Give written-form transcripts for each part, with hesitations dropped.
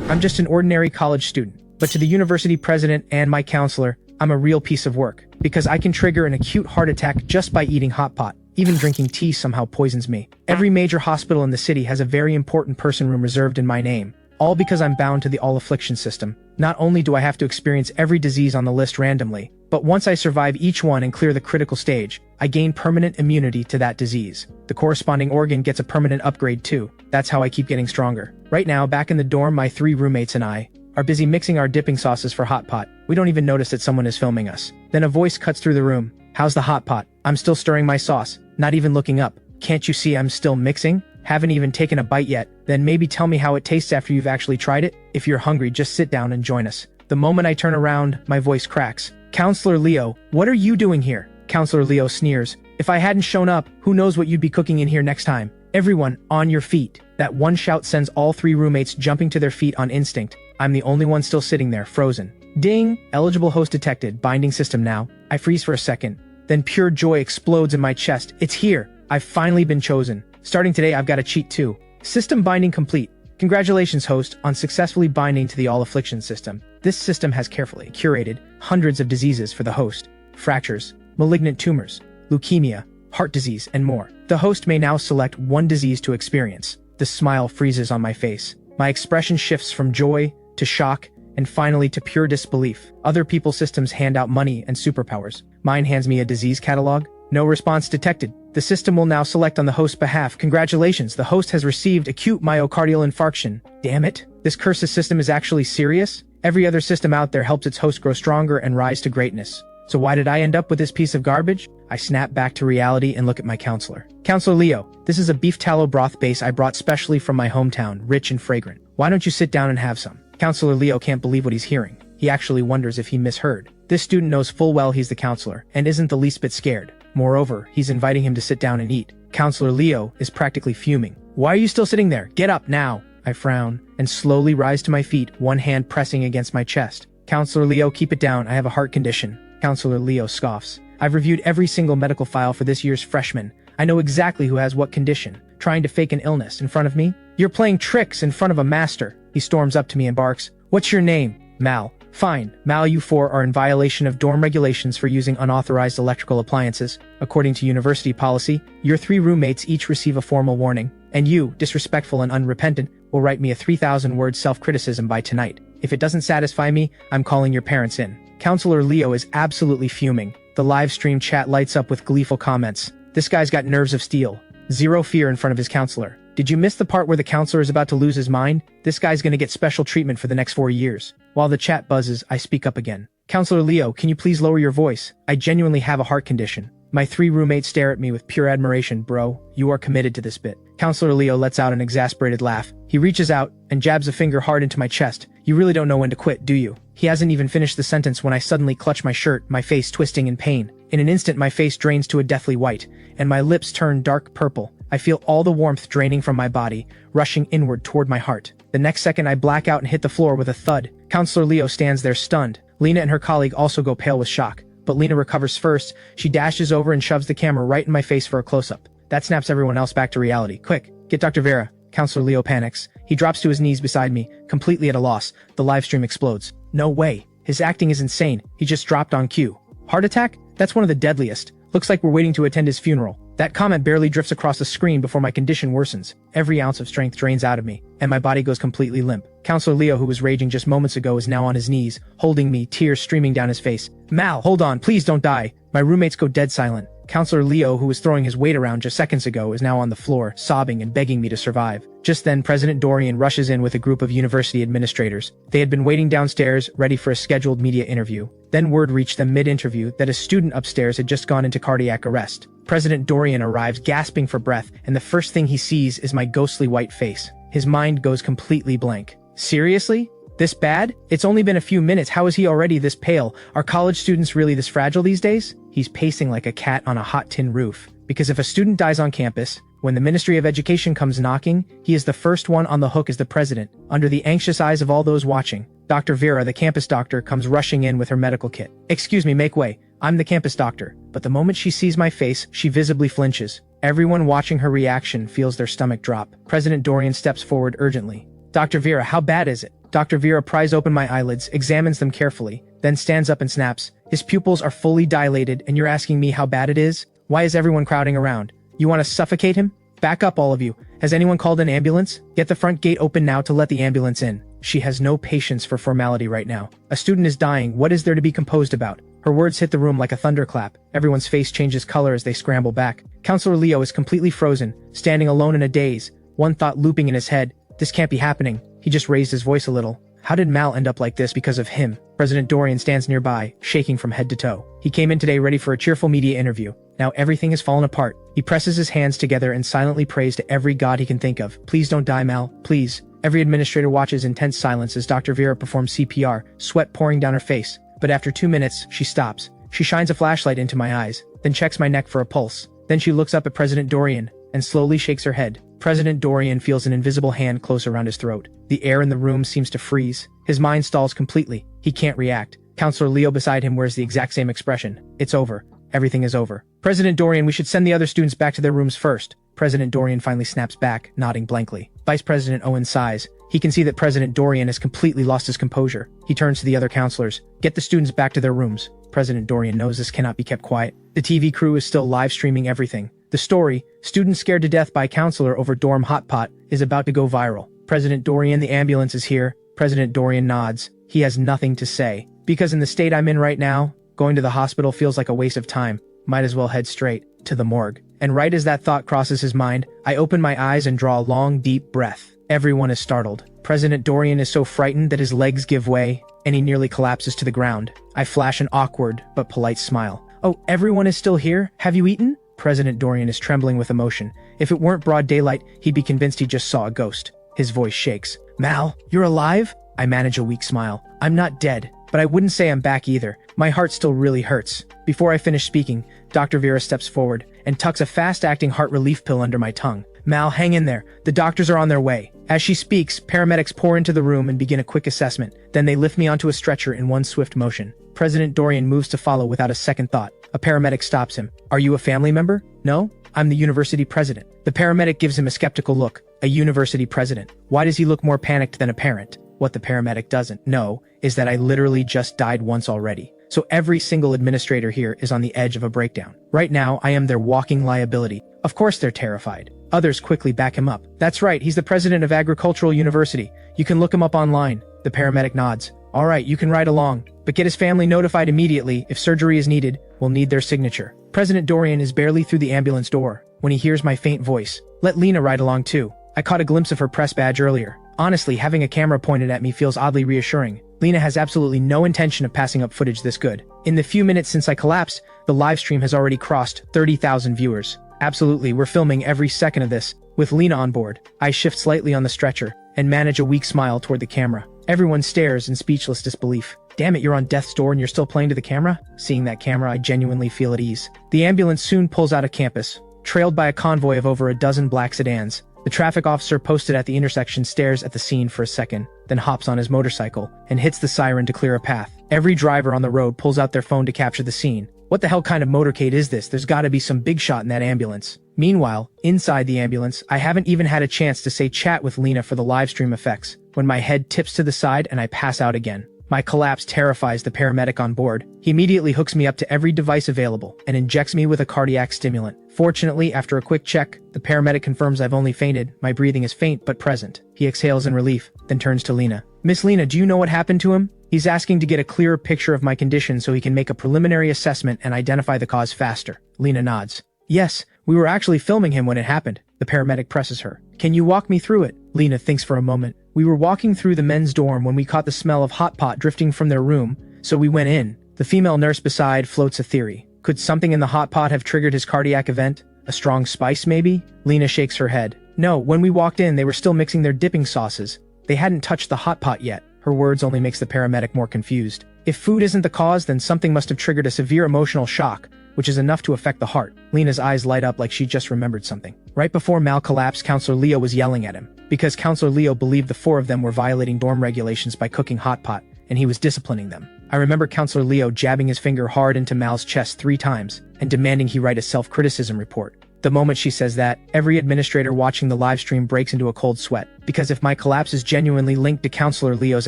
I'm just an ordinary college student. But to the university president and my counselor, I'm a real piece of work. Because I can trigger an acute heart attack just by eating hotpot. Even drinking tea somehow poisons me. Every major hospital in the city has a very important person room reserved in my name. All because I'm bound to the all-affliction system. Not only do I have to experience every disease on the list randomly, but once I survive each one and clear the critical stage, I gain permanent immunity to that disease. The corresponding organ gets a permanent upgrade too. That's how I keep getting stronger. Right now, back in the dorm, my 3 roommates and I are busy mixing our dipping sauces for hot pot. We don't even notice that someone is filming us. Then a voice cuts through the room. How's the hot pot? I'm still stirring my sauce, not even looking up. Can't you see I'm still mixing? Haven't even taken a bite yet. Then maybe tell me how it tastes after you've actually tried it? If you're hungry, just sit down and join us. The moment I turn around, my voice cracks. Counselor Leo, what are you doing here? Counselor Leo sneers. If I hadn't shown up, who knows what you'd be cooking in here next time? Everyone, on your feet. That one shout sends all 3 roommates jumping to their feet on instinct. I'm the only one still sitting there, frozen. Ding! Eligible host detected. Binding system now. I freeze for a second. Then pure joy explodes in my chest. It's here! I've finally been chosen. Starting today, I've got to cheat too. System binding complete. Congratulations, host, on successfully binding to the all-affliction system. This system has carefully curated hundreds of diseases for the host. Fractures, malignant tumors, leukemia, heart disease, and more. The host may now select one disease to experience. The smile freezes on my face. My expression shifts from joy to shock, and finally to pure disbelief. Other people's systems hand out money and superpowers. Mine hands me a disease catalog. No response detected. The system will now select on the host's behalf. Congratulations, the host has received acute myocardial infarction. Damn it. This cursed system is actually serious? Every other system out there helps its host grow stronger and rise to greatness. So why did I end up with this piece of garbage? I snap back to reality and look at my counselor. Counselor Leo, this is a beef tallow broth base I brought specially from my hometown, rich and fragrant. Why don't you sit down and have some? Counselor Leo can't believe what he's hearing. He actually wonders if he misheard. This student knows full well he's the counselor, and isn't the least bit scared. Moreover, he's inviting him to sit down and eat. Counselor Leo is practically fuming. Why are you still sitting there? Get up now! I frown, and slowly rise to my feet, one hand pressing against my chest. Counselor Leo, keep it down, I have a heart condition. Counselor Leo scoffs. I've reviewed every single medical file for this year's freshman. I know exactly who has what condition. Trying to fake an illness in front of me? You're playing tricks in front of a master. He storms up to me and barks. What's your name? Mal. Fine. Mal, you 4 are in violation of dorm regulations for using unauthorized electrical appliances. According to university policy, your 3 roommates each receive a formal warning. And you, disrespectful and unrepentant, will write me a 3,000-word self-criticism by tonight. If it doesn't satisfy me, I'm calling your parents in. Counselor Leo is absolutely fuming. The live stream chat lights up with gleeful comments. This guy's got nerves of steel. Zero fear in front of his counselor. Did you miss the part where the counselor is about to lose his mind? This guy's gonna get special treatment for the next 4 years. While the chat buzzes, I speak up again. Counselor Leo, can you please lower your voice? I genuinely have a heart condition. My 3 roommates stare at me with pure admiration. Bro, you are committed to this bit. Counselor Leo lets out an exasperated laugh. He reaches out and jabs a finger hard into my chest. You really don't know when to quit, do you? He hasn't even finished the sentence when I suddenly clutch my shirt, my face twisting in pain. In an instant, my face drains to a deathly white, and my lips turn dark purple. I feel all the warmth draining from my body, rushing inward toward my heart. The next second, I black out and hit the floor with a thud. Counselor Leo stands there stunned. Lena and her colleague also go pale with shock. But Lena recovers first. She dashes over and shoves the camera right in my face for a close-up. That snaps everyone else back to reality. Quick, get Dr. Vera. Counselor Leo panics. He drops to his knees beside me, completely at a loss. The live stream explodes. No way. His acting is insane. He just dropped on cue. Heart attack? That's one of the deadliest. Looks like we're waiting to attend his funeral. That comment barely drifts across the screen before my condition worsens. Every ounce of strength drains out of me, and my body goes completely limp. Counselor Leo, who was raging just moments ago, is now on his knees, holding me, tears streaming down his face. Mal, hold on, please don't die. My roommates go dead silent. Counselor Leo, who was throwing his weight around just seconds ago, is now on the floor, sobbing and begging me to survive. Just then, President Dorian rushes in with a group of university administrators. They had been waiting downstairs, ready for a scheduled media interview. Then word reached them mid-interview that a student upstairs had just gone into cardiac arrest. President Dorian arrives, gasping for breath, and the first thing he sees is my ghostly white face. His mind goes completely blank. Seriously? This bad? It's only been a few minutes. How is he already this pale? Are college students really this fragile these days? He's pacing like a cat on a hot tin roof. Because if a student dies on campus, when the Ministry of Education comes knocking, he is the first one on the hook as the president. Under the anxious eyes of all those watching, Dr. Vera, the campus doctor, comes rushing in with her medical kit. Excuse me, make way. I'm the campus doctor. But the moment she sees my face, she visibly flinches. Everyone watching her reaction feels their stomach drop. President Dorian steps forward urgently. Dr. Vera, how bad is it? Dr. Vera pries open my eyelids, examines them carefully, then stands up and snaps. His pupils are fully dilated, and you're asking me how bad it is? Why is everyone crowding around? You want to suffocate him? Back up, all of you. Has anyone called an ambulance? Get the front gate open now to let the ambulance in. She has no patience for formality right now. A student is dying. What is there to be composed about? Her words hit the room like a thunderclap. Everyone's face changes color as they scramble back. Counselor Leo is completely frozen, standing alone in a daze, one thought looping in his head. This can't be happening. He just raised his voice a little. How did Mal end up like this because of him? President Dorian stands nearby, shaking from head to toe. He came in today ready for a cheerful media interview. Now everything has fallen apart. He presses his hands together and silently prays to every god he can think of. Please don't die, Mal. Please. Every administrator watches in tense silence as Dr. Vera performs CPR, sweat pouring down her face. But after 2 minutes, she stops. She shines a flashlight into my eyes, then checks my neck for a pulse. Then she looks up at President Dorian and slowly shakes her head. President Dorian feels an invisible hand close around his throat. The air in the room seems to freeze. His mind stalls completely. He can't react. Counselor Leo beside him wears the exact same expression. It's over. Everything is over. President Dorian, we should send the other students back to their rooms first. President Dorian finally snaps back, nodding blankly. Vice President Owen sighs. He can see that President Dorian has completely lost his composure. He turns to the other counselors. Get the students back to their rooms. President Dorian knows this cannot be kept quiet. The TV crew is still live streaming everything. The story, students scared to death by counselor over dorm hotpot, is about to go viral. President Dorian, the ambulance is here. President Dorian nods. He has nothing to say. Because in the state I'm in right now, going to the hospital feels like a waste of time. Might as well head straight to the morgue. And right as that thought crosses his mind, I open my eyes and draw a long, deep breath. Everyone is startled. President Dorian is so frightened that his legs give way, and he nearly collapses to the ground. I flash an awkward but polite smile. Oh, everyone is still here? Have you eaten? President Dorian is trembling with emotion. If it weren't broad daylight, he'd be convinced he just saw a ghost. His voice shakes. Mal, you're alive? I manage a weak smile. I'm not dead, but I wouldn't say I'm back either. My heart still really hurts. Before I finish speaking, Dr. Vera steps forward and tucks a fast-acting heart relief pill under my tongue. Mal, hang in there. The doctors are on their way. As she speaks, paramedics pour into the room and begin a quick assessment. Then they lift me onto a stretcher in one swift motion. President Dorian moves to follow without a second thought. A paramedic stops him. Are you a family member? No? I'm the university president. The paramedic gives him a skeptical look. A university president. Why does he look more panicked than a parent? What the paramedic doesn't know is that I literally just died once already. So every single administrator here is on the edge of a breakdown. Right now, I am their walking liability. Of course they're terrified. Others quickly back him up. That's right, he's the president of Agricultural University. You can look him up online. The paramedic nods. All right, you can ride along. But get his family notified immediately. If surgery is needed, we'll need their signature. President Dorian is barely through the ambulance door when he hears my faint voice. Let Lena ride along too. I caught a glimpse of her press badge earlier. Honestly, having a camera pointed at me feels oddly reassuring. Lena has absolutely no intention of passing up footage this good. In the few minutes since I collapsed, the live stream has already crossed 30,000 viewers. Absolutely, we're filming every second of this, with Lena on board. I shift slightly on the stretcher, and manage a weak smile toward the camera. Everyone stares in speechless disbelief. Damn it, you're on death's door and you're still playing to the camera? Seeing that camera, I genuinely feel at ease. The ambulance soon pulls out of campus, trailed by a convoy of over a dozen black sedans. The traffic officer posted at the intersection stares at the scene for a second, then hops on his motorcycle and hits the siren to clear a path. Every driver on the road pulls out their phone to capture the scene. What the hell kind of motorcade is this? There's gotta be some big shot in that ambulance. Meanwhile, inside the ambulance, I haven't even had a chance to say chat with Lena for the livestream effects, when my head tips to the side and I pass out again. My collapse terrifies the paramedic on board. He immediately hooks me up to every device available and injects me with a cardiac stimulant. Fortunately, after a quick check, the paramedic confirms I've only fainted. My breathing is faint but present. He exhales in relief, then turns to Lena. Miss Lena, do you know what happened to him? He's asking to get a clearer picture of my condition so he can make a preliminary assessment and identify the cause faster. Lena nods. Yes, we were actually filming him when it happened. The paramedic presses her. Can you walk me through it? Lena thinks for a moment. We were walking through the men's dorm when we caught the smell of hot pot drifting from their room, so we went in. The female nurse beside floats a theory. Could something in the hot pot have triggered his cardiac event? A strong spice, maybe? Lena shakes her head. No, when we walked in, they were still mixing their dipping sauces. They hadn't touched the hot pot yet. Her words only makes the paramedic more confused. If food isn't the cause, then something must have triggered a severe emotional shock, which is enough to affect the heart. Lena's eyes light up like she just remembered something. Right before Mal collapsed, Counselor Leo was yelling at him, because Counselor Leo believed the four of them were violating dorm regulations by cooking hot pot, and he was disciplining them. I remember Counselor Leo jabbing his finger hard into Mal's chest 3 times, and demanding he write a self-criticism report. The moment she says that, every administrator watching the live stream breaks into a cold sweat, because if my collapse is genuinely linked to Counselor Leo's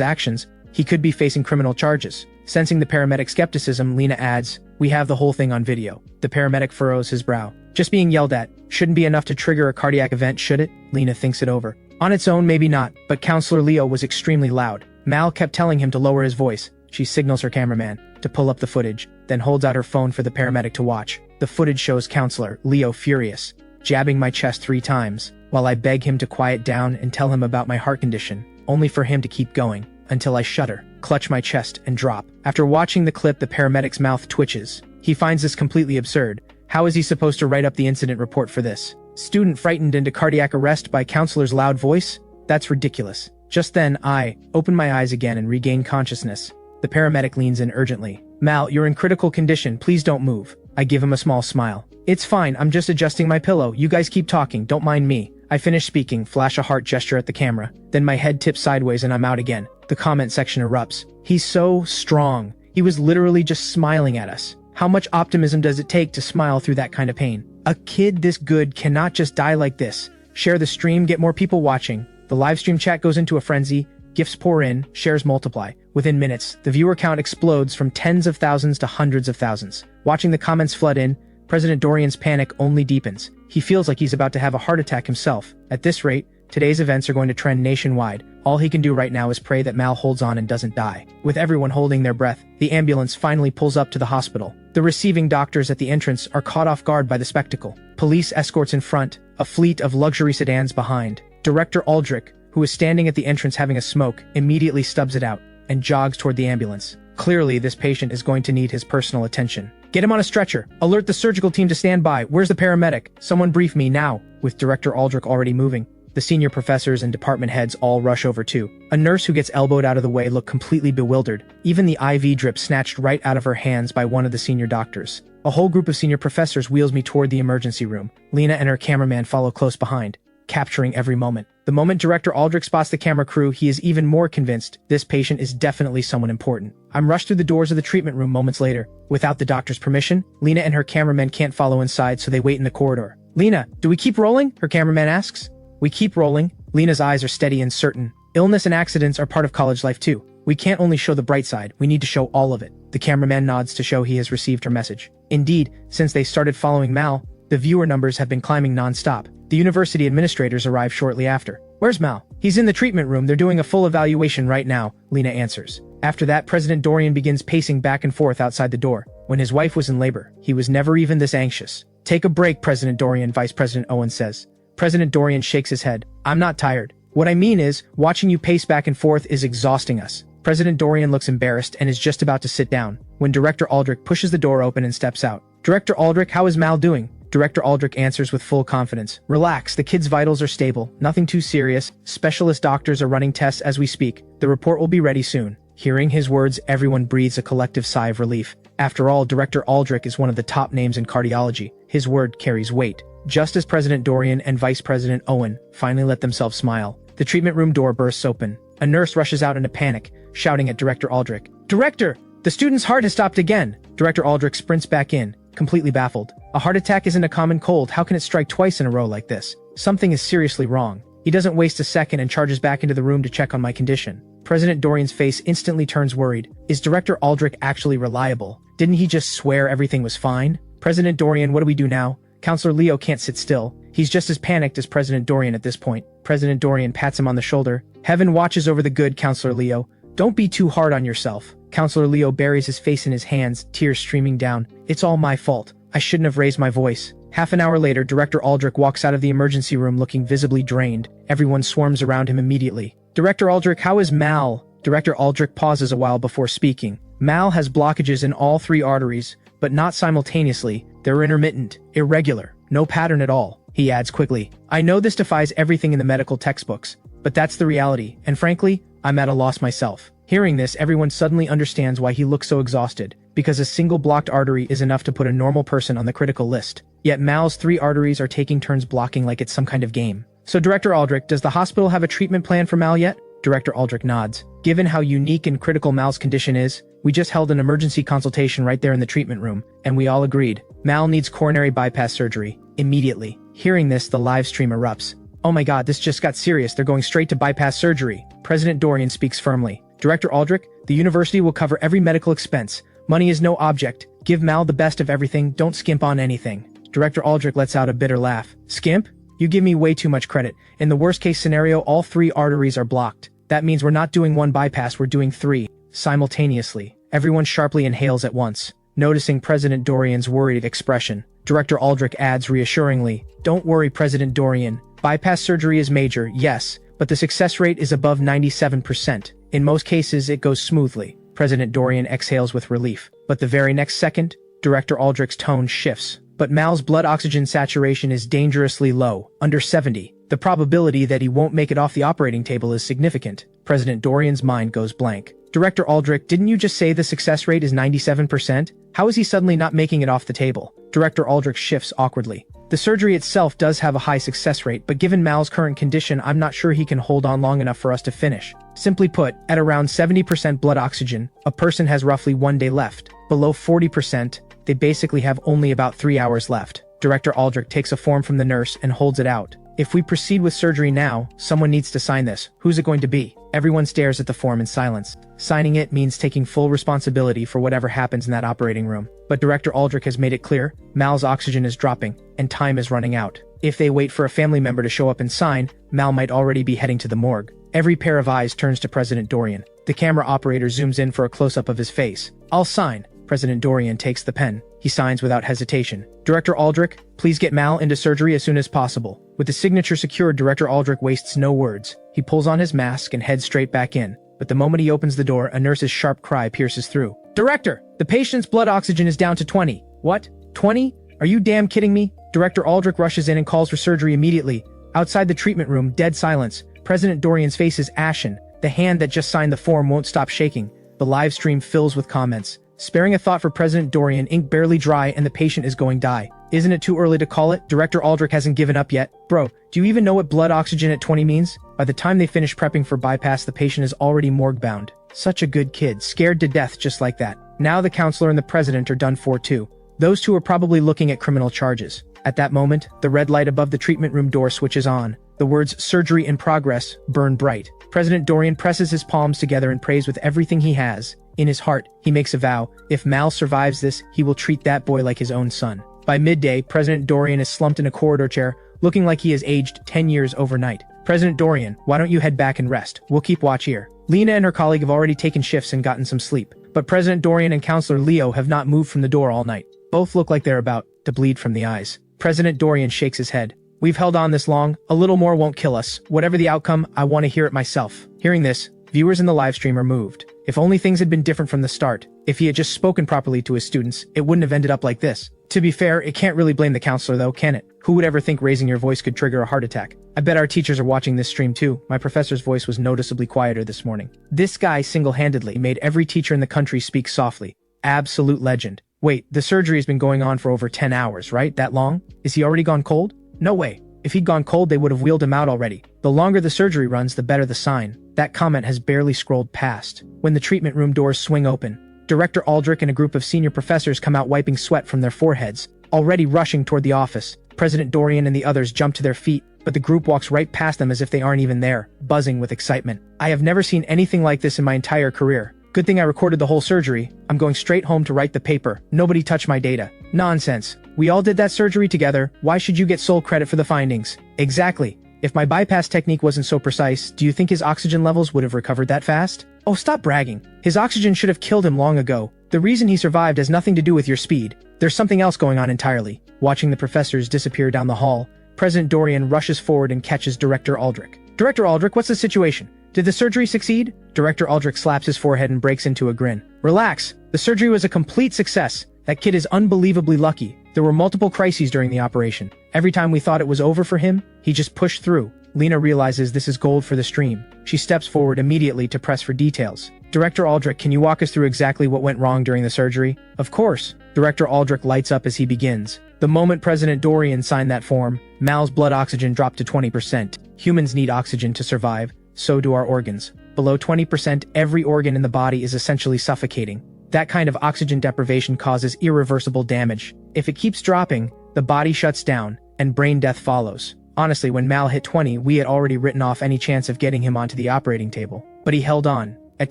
actions, he could be facing criminal charges. Sensing the paramedic skepticism, Lena adds, "We have the whole thing on video." The paramedic furrows his brow. Just being yelled at shouldn't be enough to trigger a cardiac event, should it? Lena thinks it over. On its own, maybe not, but Counselor Leo was extremely loud. Mal kept telling him to lower his voice. She signals her cameraman to pull up the footage, then holds out her phone for the paramedic to watch. The footage shows Counselor Leo furious, jabbing my chest 3 times, while I beg him to quiet down and tell him about my heart condition, only for him to keep going, until I shudder, clutch my chest, and drop. After watching the clip, the paramedic's mouth twitches. He finds this completely absurd. How is he supposed to write up the incident report for this? Student frightened into cardiac arrest by counselor's loud voice? That's ridiculous. Just then, I open my eyes again and regain consciousness. The paramedic leans in urgently. "Mal, you're in critical condition, please don't move." I give him a small smile. "It's fine, I'm just adjusting my pillow, you guys keep talking, don't mind me." I finish speaking, flash a heart gesture at the camera, then my head tips sideways and I'm out again. The comment section erupts. "He's so strong. He was literally just smiling at us. How much optimism does it take to smile through that kind of pain? A kid this good cannot just die like this." Share the stream, get more people watching. The livestream chat goes into a frenzy. Gifts pour in, shares multiply. Within minutes, the viewer count explodes from tens of thousands to hundreds of thousands. Watching the comments flood in, President Dorian's panic only deepens. He feels like he's about to have a heart attack himself. At this rate, today's events are going to trend nationwide. All he can do right now is pray that Mal holds on and doesn't die. With everyone holding their breath, the ambulance finally pulls up to the hospital. The receiving doctors at the entrance are caught off guard by the spectacle. Police escorts in front, a fleet of luxury sedans behind. Director Aldrich, who is standing at the entrance having a smoke, immediately stubs it out and jogs toward the ambulance. Clearly, this patient is going to need his personal attention. "Get him on a stretcher. Alert the surgical team to stand by. Where's the paramedic? Someone brief me now." With Director Aldrich already moving, the senior professors and department heads all rush over too. A nurse who gets elbowed out of the way looks completely bewildered. Even the IV drip snatched right out of her hands by one of the senior doctors. A whole group of senior professors wheels me toward the emergency room. Lena and her cameraman follow close behind, capturing every moment. The moment Director Aldrich spots the camera crew, he is even more convinced this patient is definitely someone important. I'm rushed through the doors of the treatment room moments later. Without the doctor's permission, Lena and her cameraman can't follow inside, so they wait in the corridor. "Lena, do we keep rolling?" her cameraman asks. "We keep rolling." Lena's eyes are steady and certain. "Illness and accidents are part of college life too. We can't only show the bright side, we need to show all of it." The cameraman nods to show he has received her message. Indeed, since they started following Mal, the viewer numbers have been climbing non-stop. The university administrators arrive shortly after. "Where's Mal?" "He's in the treatment room, they're doing a full evaluation right now," Lena answers. After that, President Dorian begins pacing back and forth outside the door. When his wife was in labor, he was never even this anxious. "Take a break, President Dorian," Vice President Owen says. President Dorian shakes his head. "I'm not tired. What I mean is, watching you pace back and forth is exhausting us." President Dorian looks embarrassed and is just about to sit down, when Director Aldrich pushes the door open and steps out. "Director Aldrich, how is Mal doing?" Director Aldrich answers with full confidence. "Relax, the kid's vitals are stable, nothing too serious. Specialist doctors are running tests as we speak. The report will be ready soon." Hearing his words, everyone breathes a collective sigh of relief. After all, Director Aldrich is one of the top names in cardiology. His word carries weight. Just as President Dorian and Vice President Owen finally let themselves smile, the treatment room door bursts open. A nurse rushes out in a panic, shouting at Director Aldrich. "Director, the student's heart has stopped again." Director Aldrich sprints back in, completely baffled. A heart attack isn't a common cold, how can it strike twice in a row like this? Something is seriously wrong. He doesn't waste a second and charges back into the room to check on my condition. President Dorian's face instantly turns worried. Is Director Aldrich actually reliable? Didn't he just swear everything was fine? "President Dorian, what do we do now?" Counselor Leo can't sit still. He's just as panicked as President Dorian at this point. President Dorian pats him on the shoulder. "Heaven watches over the good, Counselor Leo. Don't be too hard on yourself." Counselor Leo buries his face in his hands, tears streaming down. "It's all my fault. I shouldn't have raised my voice." Half an hour later, Director Aldrich walks out of the emergency room looking visibly drained. Everyone swarms around him immediately. "Director Aldrich, how is Mal?" Director Aldrich pauses a while before speaking. "Mal has blockages in all 3 arteries, but not simultaneously. They're intermittent, irregular, no pattern at all." He adds quickly, "I know this defies everything in the medical textbooks, but that's the reality, and frankly, I'm at a loss myself." Hearing this, everyone suddenly understands why he looks so exhausted, because a single blocked artery is enough to put a normal person on the critical list. Yet Mal's 3 arteries are taking turns blocking like it's some kind of game. "So Director Aldrich, does the hospital have a treatment plan for Mal yet?" Director Aldrich nods. "Given how unique and critical Mal's condition is, we just held an emergency consultation right there in the treatment room, and we all agreed. Mal needs coronary bypass surgery, immediately. Hearing this, the live stream erupts. Oh my god, this just got serious, they're going straight to bypass surgery. President Dorian speaks firmly. Director Aldrich, the university will cover every medical expense. Money is no object. Give Mal the best of everything, don't skimp on anything. Director Aldrich lets out a bitter laugh. Skimp? You give me way too much credit. In the worst case scenario, all 3 arteries are blocked. That means we're not doing 1 bypass, we're doing 3. Simultaneously, everyone sharply inhales at once. Noticing President Dorian's worried expression, Director Aldrich adds reassuringly, "Don't worry, President Dorian. Bypass surgery is major, yes, but the success rate is above 97%. In most cases, it goes smoothly." President Dorian exhales with relief. But the very next second, Director Aldrich's tone shifts. But Mal's blood oxygen saturation is dangerously low, under 70. The probability that he won't make it off the operating table is significant. President Dorian's mind goes blank. Director Aldrich, didn't you just say the success rate is 97%? How is he suddenly not making it off the table? Director Aldrich shifts awkwardly. The surgery itself does have a high success rate, but given Mal's current condition, I'm not sure he can hold on long enough for us to finish. Simply put, at around 70% blood oxygen, a person has roughly 1 day left. Below 40%, they basically have only about 3 hours left. Director Aldrich takes a form from the nurse and holds it out. If we proceed with surgery now, someone needs to sign this. Who's it going to be? Everyone stares at the form in silence. Signing it means taking full responsibility for whatever happens in that operating room. But Director Aldrich has made it clear, Mal's oxygen is dropping, and time is running out. If they wait for a family member to show up and sign, Mal might already be heading to the morgue. Every pair of eyes turns to President Dorian. The camera operator zooms in for a close-up of his face. "I'll sign." President Dorian takes the pen. He signs without hesitation. Director Aldrich, please get Mal into surgery as soon as possible. With the signature secured, Director Aldrich wastes no words. He pulls on his mask and heads straight back in. But the moment he opens the door, a nurse's sharp cry pierces through. "Director, the patient's blood oxygen is down to 20. What? 20? Are you damn kidding me?" Director Aldrich rushes in and calls for surgery immediately. Outside the treatment room, dead silence. President Dorian's face is ashen. The hand that just signed the form won't stop shaking. The live stream fills with comments. Sparing a thought for President Dorian, ink barely dry and the patient is going die. Isn't it too early to call it? Director Aldrich hasn't given up yet. Bro, do you even know what blood oxygen at 20 means? By the time they finish prepping for bypass, the patient is already morgue bound. Such a good kid, scared to death just like that. Now the counselor and the president are done for too. Those two are probably looking at criminal charges. At that moment, the red light above the treatment room door switches on. The words "surgery in progress" burn bright. President Dorian presses his palms together and prays with everything he has. In his heart, he makes a vow. If Mal survives this, he will treat that boy like his own son. By midday, President Dorian is slumped in a corridor chair, looking like he has aged 10 years overnight. "President Dorian, why don't you head back and rest? We'll keep watch here." Lena and her colleague have already taken shifts and gotten some sleep. But President Dorian and Counselor Leo have not moved from the door all night. Both look like they're about to bleed from the eyes. President Dorian shakes his head. "We've held on this long. A little more won't kill us. Whatever the outcome, I want to hear it myself." Hearing this, viewers in the live stream are moved. If only things had been different from the start. If he had just spoken properly to his students, it wouldn't have ended up like this. To be fair, it can't really blame the counselor though, can it? Who would ever think raising your voice could trigger a heart attack? I bet our teachers are watching this stream too. My professor's voice was noticeably quieter this morning. This guy single-handedly made every teacher in the country speak softly. Absolute legend. Wait, the surgery has been going on for over 10 hours, right? That long? Is he already gone cold? No way. If he'd gone cold, they would have wheeled him out already. The longer the surgery runs, the better the sign. That comment has barely scrolled past. When the treatment room doors swing open, Director Aldrich and a group of senior professors come out wiping sweat from their foreheads, already rushing toward the office. President Dorian and the others jump to their feet, but the group walks right past them as if they aren't even there, buzzing with excitement. I have never seen anything like this in my entire career. Good thing I recorded the whole surgery. I'm going straight home to write the paper. Nobody touched my data. Nonsense. We all did that surgery together. Why should you get sole credit for the findings? Exactly. If my bypass technique wasn't so precise, do you think his oxygen levels would have recovered that fast? Oh, stop bragging. His oxygen should have killed him long ago. The reason he survived has nothing to do with your speed. There's something else going on entirely. Watching the professors disappear down the hall, President Dorian rushes forward and catches Director Aldrich. Director Aldrich, what's the situation? Did the surgery succeed? Director Aldrich slaps his forehead and breaks into a grin. Relax. The surgery was a complete success. That kid is unbelievably lucky. There were multiple crises during the operation. Every time we thought it was over for him, he just pushed through. Lena realizes this is gold for the stream. She steps forward immediately to press for details. Director Aldrich, can you walk us through exactly what went wrong during the surgery? Of course. Director Aldrich lights up as he begins. The moment President Dorian signed that form, Mal's blood oxygen dropped to 20%. Humans need oxygen to survive. So do our organs. Below 20%, every organ in the body is essentially suffocating. That kind of oxygen deprivation causes irreversible damage. If it keeps dropping, the body shuts down, and brain death follows. Honestly, when Mal hit 20, we had already written off any chance of getting him onto the operating table. But he held on, at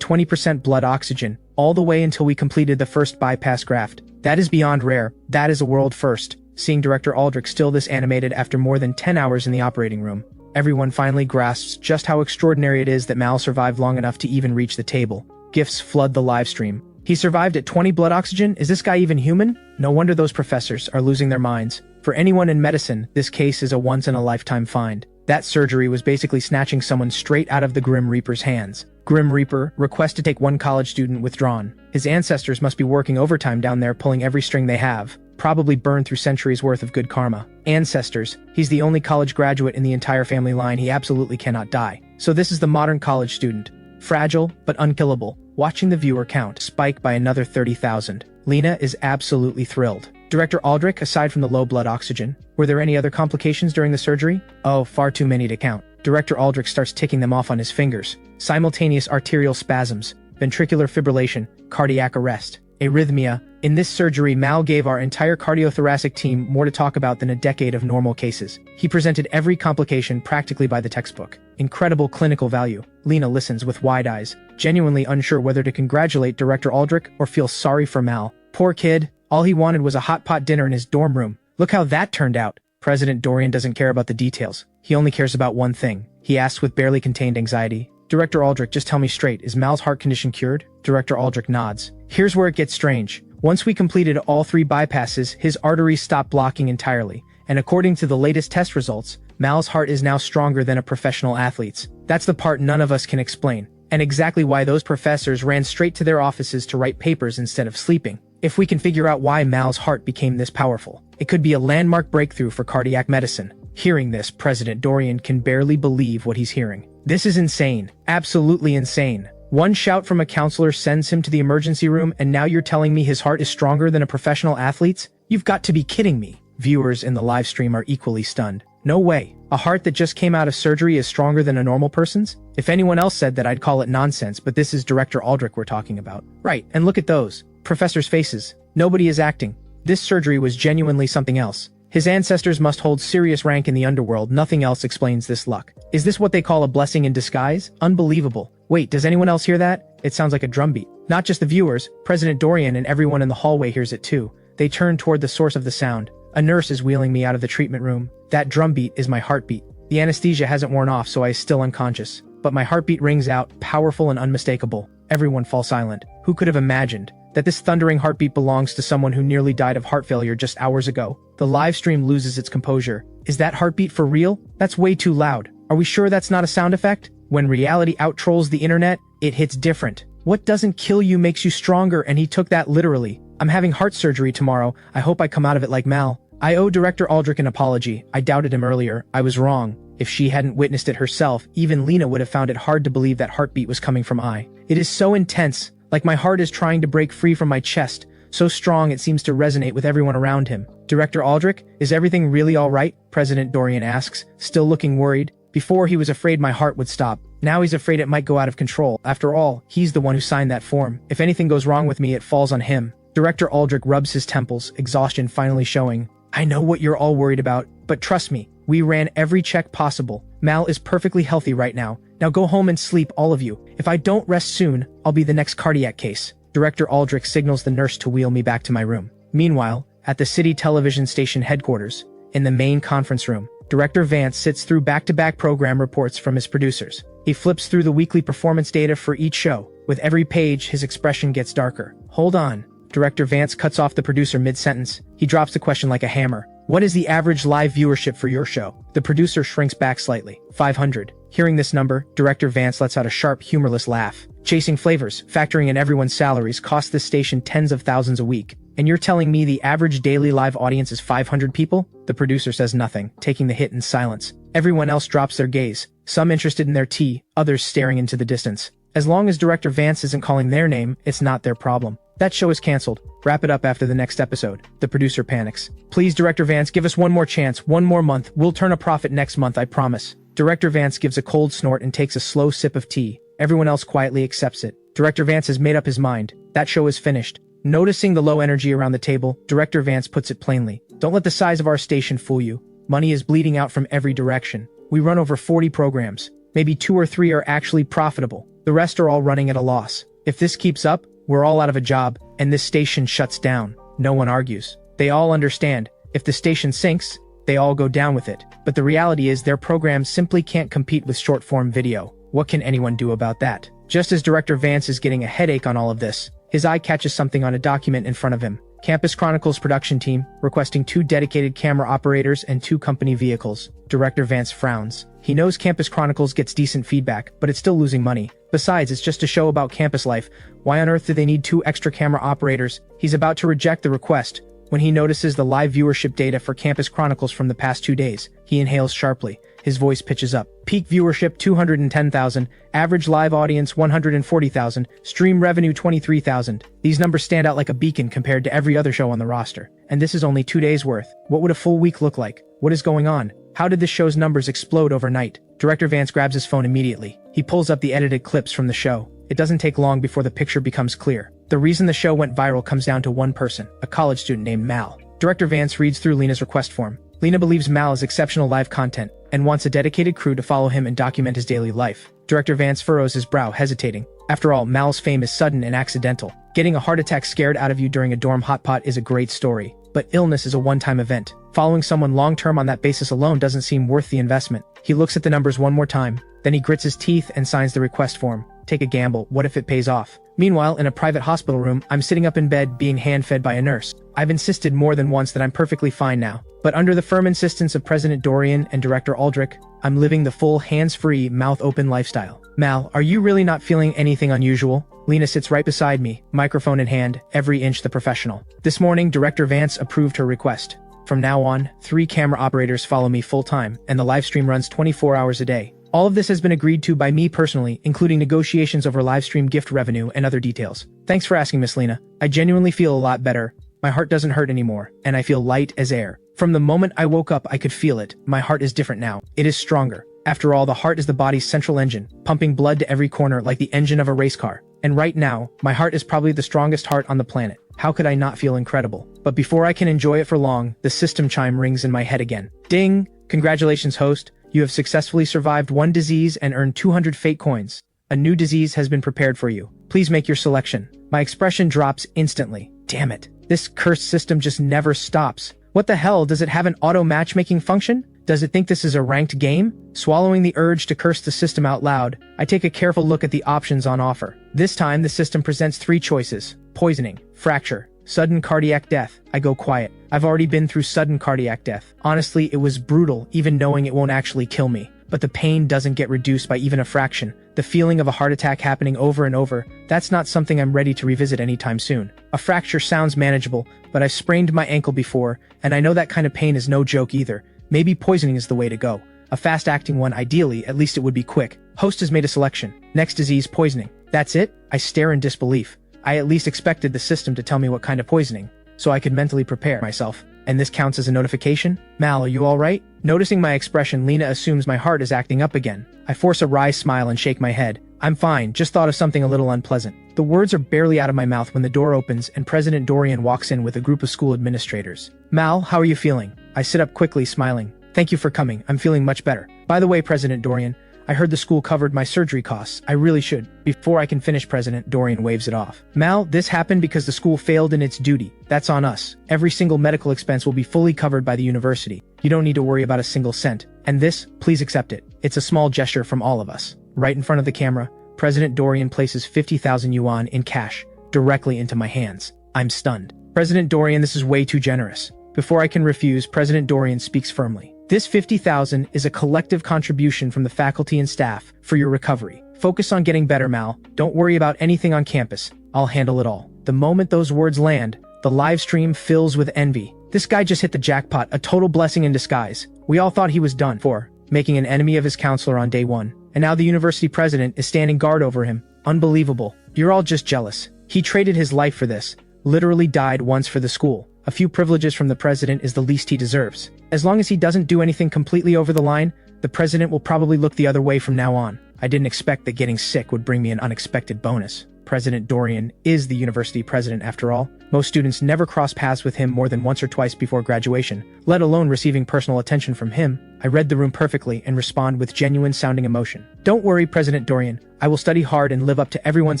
20% blood oxygen, all the way until we completed the first bypass graft. That is beyond rare. That is a world first. Seeing Director Aldrich still this animated after more than 10 hours in the operating room, everyone finally grasps just how extraordinary it is that Mal survived long enough to even reach the table. Gifts flood the live stream. He survived at 20 blood oxygen? Is this guy even human? No wonder those professors are losing their minds. For anyone in medicine, this case is a once-in-a-lifetime find. That surgery was basically snatching someone straight out of the Grim Reaper's hands. Grim Reaper, request to take one college student withdrawn. His ancestors must be working overtime down there pulling every string they have. Probably burned through centuries worth of good karma. Ancestors. He's the only college graduate in the entire family line. He absolutely cannot die. So this is the modern college student. Fragile, but unkillable. Watching the viewer count spike by another 30,000. Lena is absolutely thrilled. Director Aldrich, aside from the low blood oxygen, were there any other complications during the surgery? Oh, far too many to count. Director Aldrich starts ticking them off on his fingers. Simultaneous arterial spasms, ventricular fibrillation, cardiac arrest, arrhythmia. In this surgery, Mal gave our entire cardiothoracic team more to talk about than a decade of normal cases. He presented every complication practically by the textbook. Incredible clinical value. Lena listens with wide eyes, genuinely unsure whether to congratulate Director Aldrich or feel sorry for Mal. Poor kid. All he wanted was a hot pot dinner in his dorm room. Look how that turned out. President Dorian doesn't care about the details. He only cares about one thing. He asks with barely contained anxiety. Director Aldrich, just tell me straight, is Mal's heart condition cured? Director Aldrich nods. Here's where it gets strange. Once we completed all 3 bypasses, his arteries stopped blocking entirely. And according to the latest test results, Mal's heart is now stronger than a professional athlete's. That's the part none of us can explain. And exactly why those professors ran straight to their offices to write papers instead of sleeping. If we can figure out why Mal's heart became this powerful, it could be a landmark breakthrough for cardiac medicine. Hearing this, President Dorian can barely believe what he's hearing. This is insane. Absolutely insane. One shout from a counselor sends him to the emergency room, and now you're telling me his heart is stronger than a professional athlete's? You've got to be kidding me. Viewers in the live stream are equally stunned. No way. A heart that just came out of surgery is stronger than a normal person's? If anyone else said that, I'd call it nonsense, but this is Director Aldrich we're talking about. Right, and look at those professors' faces. Nobody is acting. This surgery was genuinely something else. His ancestors must hold serious rank in the underworld. Nothing else explains this luck. Is this what they call a blessing in disguise? Unbelievable. Wait, does anyone else hear that? It sounds like a drumbeat. Not just the viewers, President Dorian and everyone in the hallway hears it too. They turn toward the source of the sound. A nurse is wheeling me out of the treatment room. That drumbeat is my heartbeat. The anesthesia hasn't worn off, so I is still unconscious. But my heartbeat rings out, powerful and unmistakable. Everyone falls silent. Who could have imagined that this thundering heartbeat belongs to someone who nearly died of heart failure just hours ago? The live stream loses its composure. Is that heartbeat for real? That's way too loud. Are we sure that's not a sound effect? When reality outtrolls the internet, it hits different. What doesn't kill you makes you stronger, and he took that literally. I'm having heart surgery tomorrow. I hope I come out of it like Mal. I owe Director Aldrich an apology. I doubted him earlier. I was wrong. If she hadn't witnessed it herself, even Lena would have found it hard to believe that heartbeat was coming from I. It is so intense, like my heart is trying to break free from my chest. So strong it seems to resonate with everyone around him. Director Aldrich, is everything really all right? President Dorian asks, still looking worried. Before he was afraid my heart would stop. Now he's afraid it might go out of control. After all, he's the one who signed that form. If anything goes wrong with me, it falls on him. Director Aldrich rubs his temples, exhaustion finally showing. I know what you're all worried about, but trust me, we ran every check possible. Mal is perfectly healthy right now. Now go home and sleep, all of you. If I don't rest soon, I'll be the next cardiac case. Director Aldrich signals the nurse to wheel me back to my room. Meanwhile, at the city television station headquarters, in the main conference room, Director Vance sits through back-to-back program reports from his producers. He flips through the weekly performance data for each show. With every page, his expression gets darker. Hold on. Director Vance cuts off the producer mid-sentence. He drops the question like a hammer. What is the average live viewership for your show? The producer shrinks back slightly. 500. Hearing this number, Director Vance lets out a sharp, humorless laugh. Chasing flavors, factoring in everyone's salaries, costs this station tens of thousands a week. And you're telling me the average daily live audience is 500 people? The producer says nothing, taking the hit in silence. Everyone else drops their gaze, some interested in their tea, others staring into the distance. As long as Director Vance isn't calling their name, it's not their problem. That show is cancelled. Wrap it up after the next episode. The producer panics. Please, Director Vance, give us one more chance, one more month. We'll turn a profit next month, I promise. Director Vance gives a cold snort and takes a slow sip of tea. Everyone else quietly accepts it. Director Vance has made up his mind. That show is finished. Noticing the low energy around the table, Director Vance puts it plainly. Don't let the size of our station fool you. Money is bleeding out from every direction. We run over 40 programs. Maybe 2 or 3 are actually profitable. The rest are all running at a loss. If this keeps up, we're all out of a job, and this station shuts down. No one argues. They all understand. If the station sinks, they all go down with it. But the reality is their programs simply can't compete with short-form video. What can anyone do about that? Just as Director Vance is getting a headache on all of this, his eye catches something on a document in front of him. Campus Chronicles production team, requesting 2 dedicated camera operators and 2 company vehicles. Director Vance frowns. He knows Campus Chronicles gets decent feedback, but it's still losing money. Besides, it's just a show about campus life. Why on earth do they need 2 extra camera operators? He's about to reject the request when he notices the live viewership data for Campus Chronicles from the past 2 days. He inhales sharply. His voice pitches up. Peak viewership 210,000, average live audience 140,000, stream revenue 23,000. These numbers stand out like a beacon compared to every other show on the roster. And this is only 2 days worth. What would a full week look like? What is going on? How did this show's numbers explode overnight? Director Vance grabs his phone immediately. He pulls up the edited clips from the show. It doesn't take long before the picture becomes clear. The reason the show went viral comes down to one person, a college student named Mal. Director Vance reads through Lena's request form. Lena believes Mal is exceptional live content and wants a dedicated crew to follow him and document his daily life. Director Vance furrows his brow, hesitating. After all, Mal's fame is sudden and accidental. Getting a heart attack scared out of you during a dorm hotpot is a great story, but illness is a one-time event. Following someone long-term on that basis alone doesn't seem worth the investment. He looks at the numbers one more time, then he grits his teeth and signs the request form. Take a gamble, what if it pays off? Meanwhile, in a private hospital room, I'm sitting up in bed being hand-fed by a nurse. I've insisted more than once that I'm perfectly fine now, but under the firm insistence of President Dorian and Director Aldrich, I'm living the full hands-free, mouth-open lifestyle. Mal, are you really not feeling anything unusual? Lena sits right beside me, microphone in hand, every inch the professional. This morning, Director Vance approved her request. From now on, 3 camera operators follow me full-time, and the live stream runs 24 hours a day. All of this has been agreed to by me personally, including negotiations over livestream gift revenue and other details. Thanks for asking, Miss Lena. I genuinely feel a lot better. My heart doesn't hurt anymore, and I feel light as air. From the moment I woke up, I could feel it. My heart is different now. It is stronger. After all, the heart is the body's central engine, pumping blood to every corner like the engine of a race car. And right now, my heart is probably the strongest heart on the planet. How could I not feel incredible? But before I can enjoy it for long, the system chime rings in my head again. Ding! Congratulations, host. You have successfully survived 1 disease and earned 200 fate coins. A new disease has been prepared for you. Please make your selection. My expression drops instantly. Damn it. This cursed system just never stops. What the hell, does it have an auto matchmaking function? Does it think this is a ranked game? Swallowing the urge to curse the system out loud, I take a careful look at the options on offer. This time, the system presents 3 choices: poisoning, fracture, sudden cardiac death. I go quiet. I've already been through sudden cardiac death. Honestly, it was brutal, even knowing it won't actually kill me. But the pain doesn't get reduced by even a fraction. The feeling of a heart attack happening over and over, that's not something I'm ready to revisit anytime soon. A fracture sounds manageable, but I've sprained my ankle before, and I know that kind of pain is no joke either. Maybe poisoning is the way to go. A fast-acting one, ideally, at least it would be quick. Host has made a selection. Next disease, poisoning. That's it? I stare in disbelief. I at least expected the system to tell me what kind of poisoning, so I could mentally prepare myself. And this counts as a notification? Mal, are you alright? Noticing my expression, Lena assumes my heart is acting up again. I force a wry smile and shake my head. I'm fine, just thought of something a little unpleasant. The words are barely out of my mouth when the door opens and President Dorian walks in with a group of school administrators. Mal, how are you feeling? I sit up quickly, smiling. Thank you for coming, I'm feeling much better. By the way, President Dorian, I heard the school covered my surgery costs. I really should. Before I can finish, President Dorian waves it off. Mal, this happened because the school failed in its duty. That's on us. Every single medical expense will be fully covered by the university. You don't need to worry about a single cent. And this, please accept it. It's a small gesture from all of us. Right in front of the camera, President Dorian places 50,000 yuan in cash directly into my hands. I'm stunned. President Dorian, this is way too generous. Before I can refuse, President Dorian speaks firmly. This 50,000 is a collective contribution from the faculty and staff for your recovery. Focus on getting better, Mal. Don't worry about anything on campus. I'll handle it all. The moment those words land, the live stream fills with envy. This guy just hit the jackpot, a total blessing in disguise. We all thought he was done for, making an enemy of his counselor on day 1. And now the university president is standing guard over him. Unbelievable. You're all just jealous. He traded his life for this. Literally died once for the school. A few privileges from the president is the least he deserves. As long as he doesn't do anything completely over the line, the president will probably look the other way from now on. I didn't expect that getting sick would bring me an unexpected bonus. President Dorian is the university president after all. Most students never cross paths with him more than once or twice before graduation, let alone receiving personal attention from him. I read the room perfectly and respond with genuine sounding emotion. Don't worry, President Dorian. I will study hard and live up to everyone's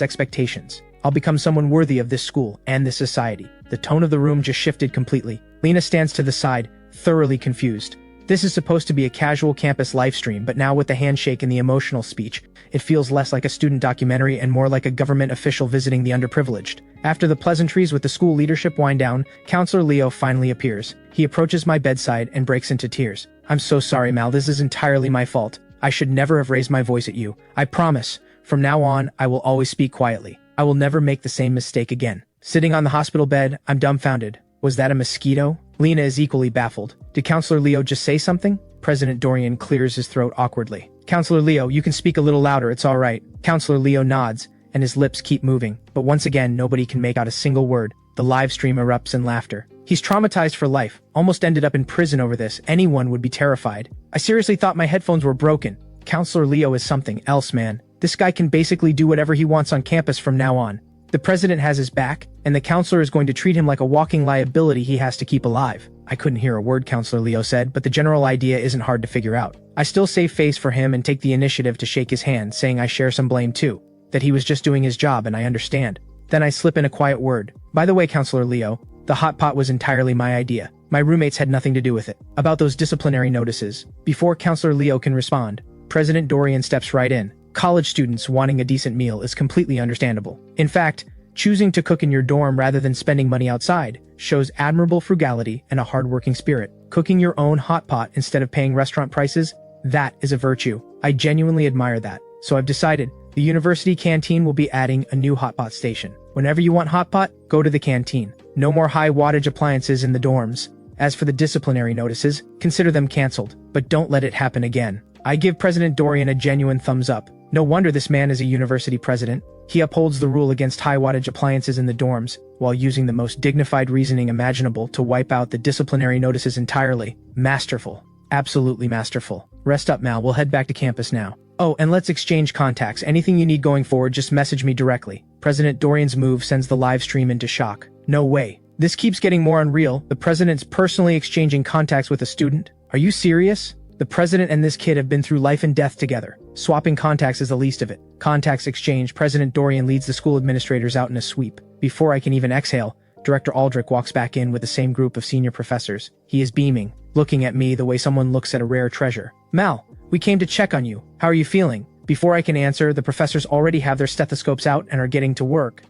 expectations. I'll become someone worthy of this school and this society. The tone of the room just shifted completely. Lena stands to the side, thoroughly confused. This is supposed to be a casual campus livestream, but now with the handshake and the emotional speech, it feels less like a student documentary and more like a government official visiting the underprivileged. After the pleasantries with the school leadership wind down, Counselor Leo finally appears. He approaches my bedside and breaks into tears. I'm so sorry, Mal, this is entirely my fault. I should never have raised my voice at you. I promise, from now on, I will always speak quietly. I will never make the same mistake again. Sitting on the hospital bed, I'm dumbfounded. Was that a mosquito? Lena is equally baffled. Did Counselor Leo just say something? President Dorian clears his throat awkwardly. Counselor Leo, you can speak a little louder, it's all right. Counselor Leo nods, and his lips keep moving. But once again, nobody can make out a single word. The live stream erupts in laughter. He's traumatized for life, almost ended up in prison over this. Anyone would be terrified. I seriously thought my headphones were broken. Counselor Leo is something else, man. This guy can basically do whatever he wants on campus from now on. The president has his back, and the counselor is going to treat him like a walking liability he has to keep alive. I couldn't hear a word Counselor Leo said, but the general idea isn't hard to figure out. I still save face for him and take the initiative to shake his hand, saying I share some blame too, that he was just doing his job and I understand. Then I slip in a quiet word. By the way, Counselor Leo, the hot pot was entirely my idea. My roommates had nothing to do with it. About those disciplinary notices. Before Counselor Leo can respond, President Dorian steps right in. College students wanting a decent meal is completely understandable. In fact, choosing to cook in your dorm rather than spending money outside shows admirable frugality and a hardworking spirit. Cooking your own hot pot instead of paying restaurant prices, that is a virtue. I genuinely admire that. So I've decided, the university canteen will be adding a new hot pot station. Whenever you want hot pot, go to the canteen. No more high wattage appliances in the dorms. As for the disciplinary notices, consider them canceled, but don't let it happen again. I give President Dorian a genuine thumbs up. No wonder this man is a university president. He upholds the rule against high wattage appliances in the dorms, while using the most dignified reasoning imaginable to wipe out the disciplinary notices entirely. Masterful. Absolutely masterful. Rest up, Mal, we'll head back to campus now. Oh, and let's exchange contacts. Anything you need going forward, just message me directly. President Dorian's move sends the live stream into shock. No way. This keeps getting more unreal. The president's personally exchanging contacts with a student? Are you serious? The president and this kid have been through life and death together. Swapping contacts is the least of it. Contacts exchange, President Dorian leads the school administrators out in a sweep. Before I can even exhale, Director Aldrich walks back in with the same group of senior professors. He is beaming, looking at me the way someone looks at a rare treasure. Mal, we came to check on you. How are you feeling? Before I can answer, the professors already have their stethoscopes out and are getting to work.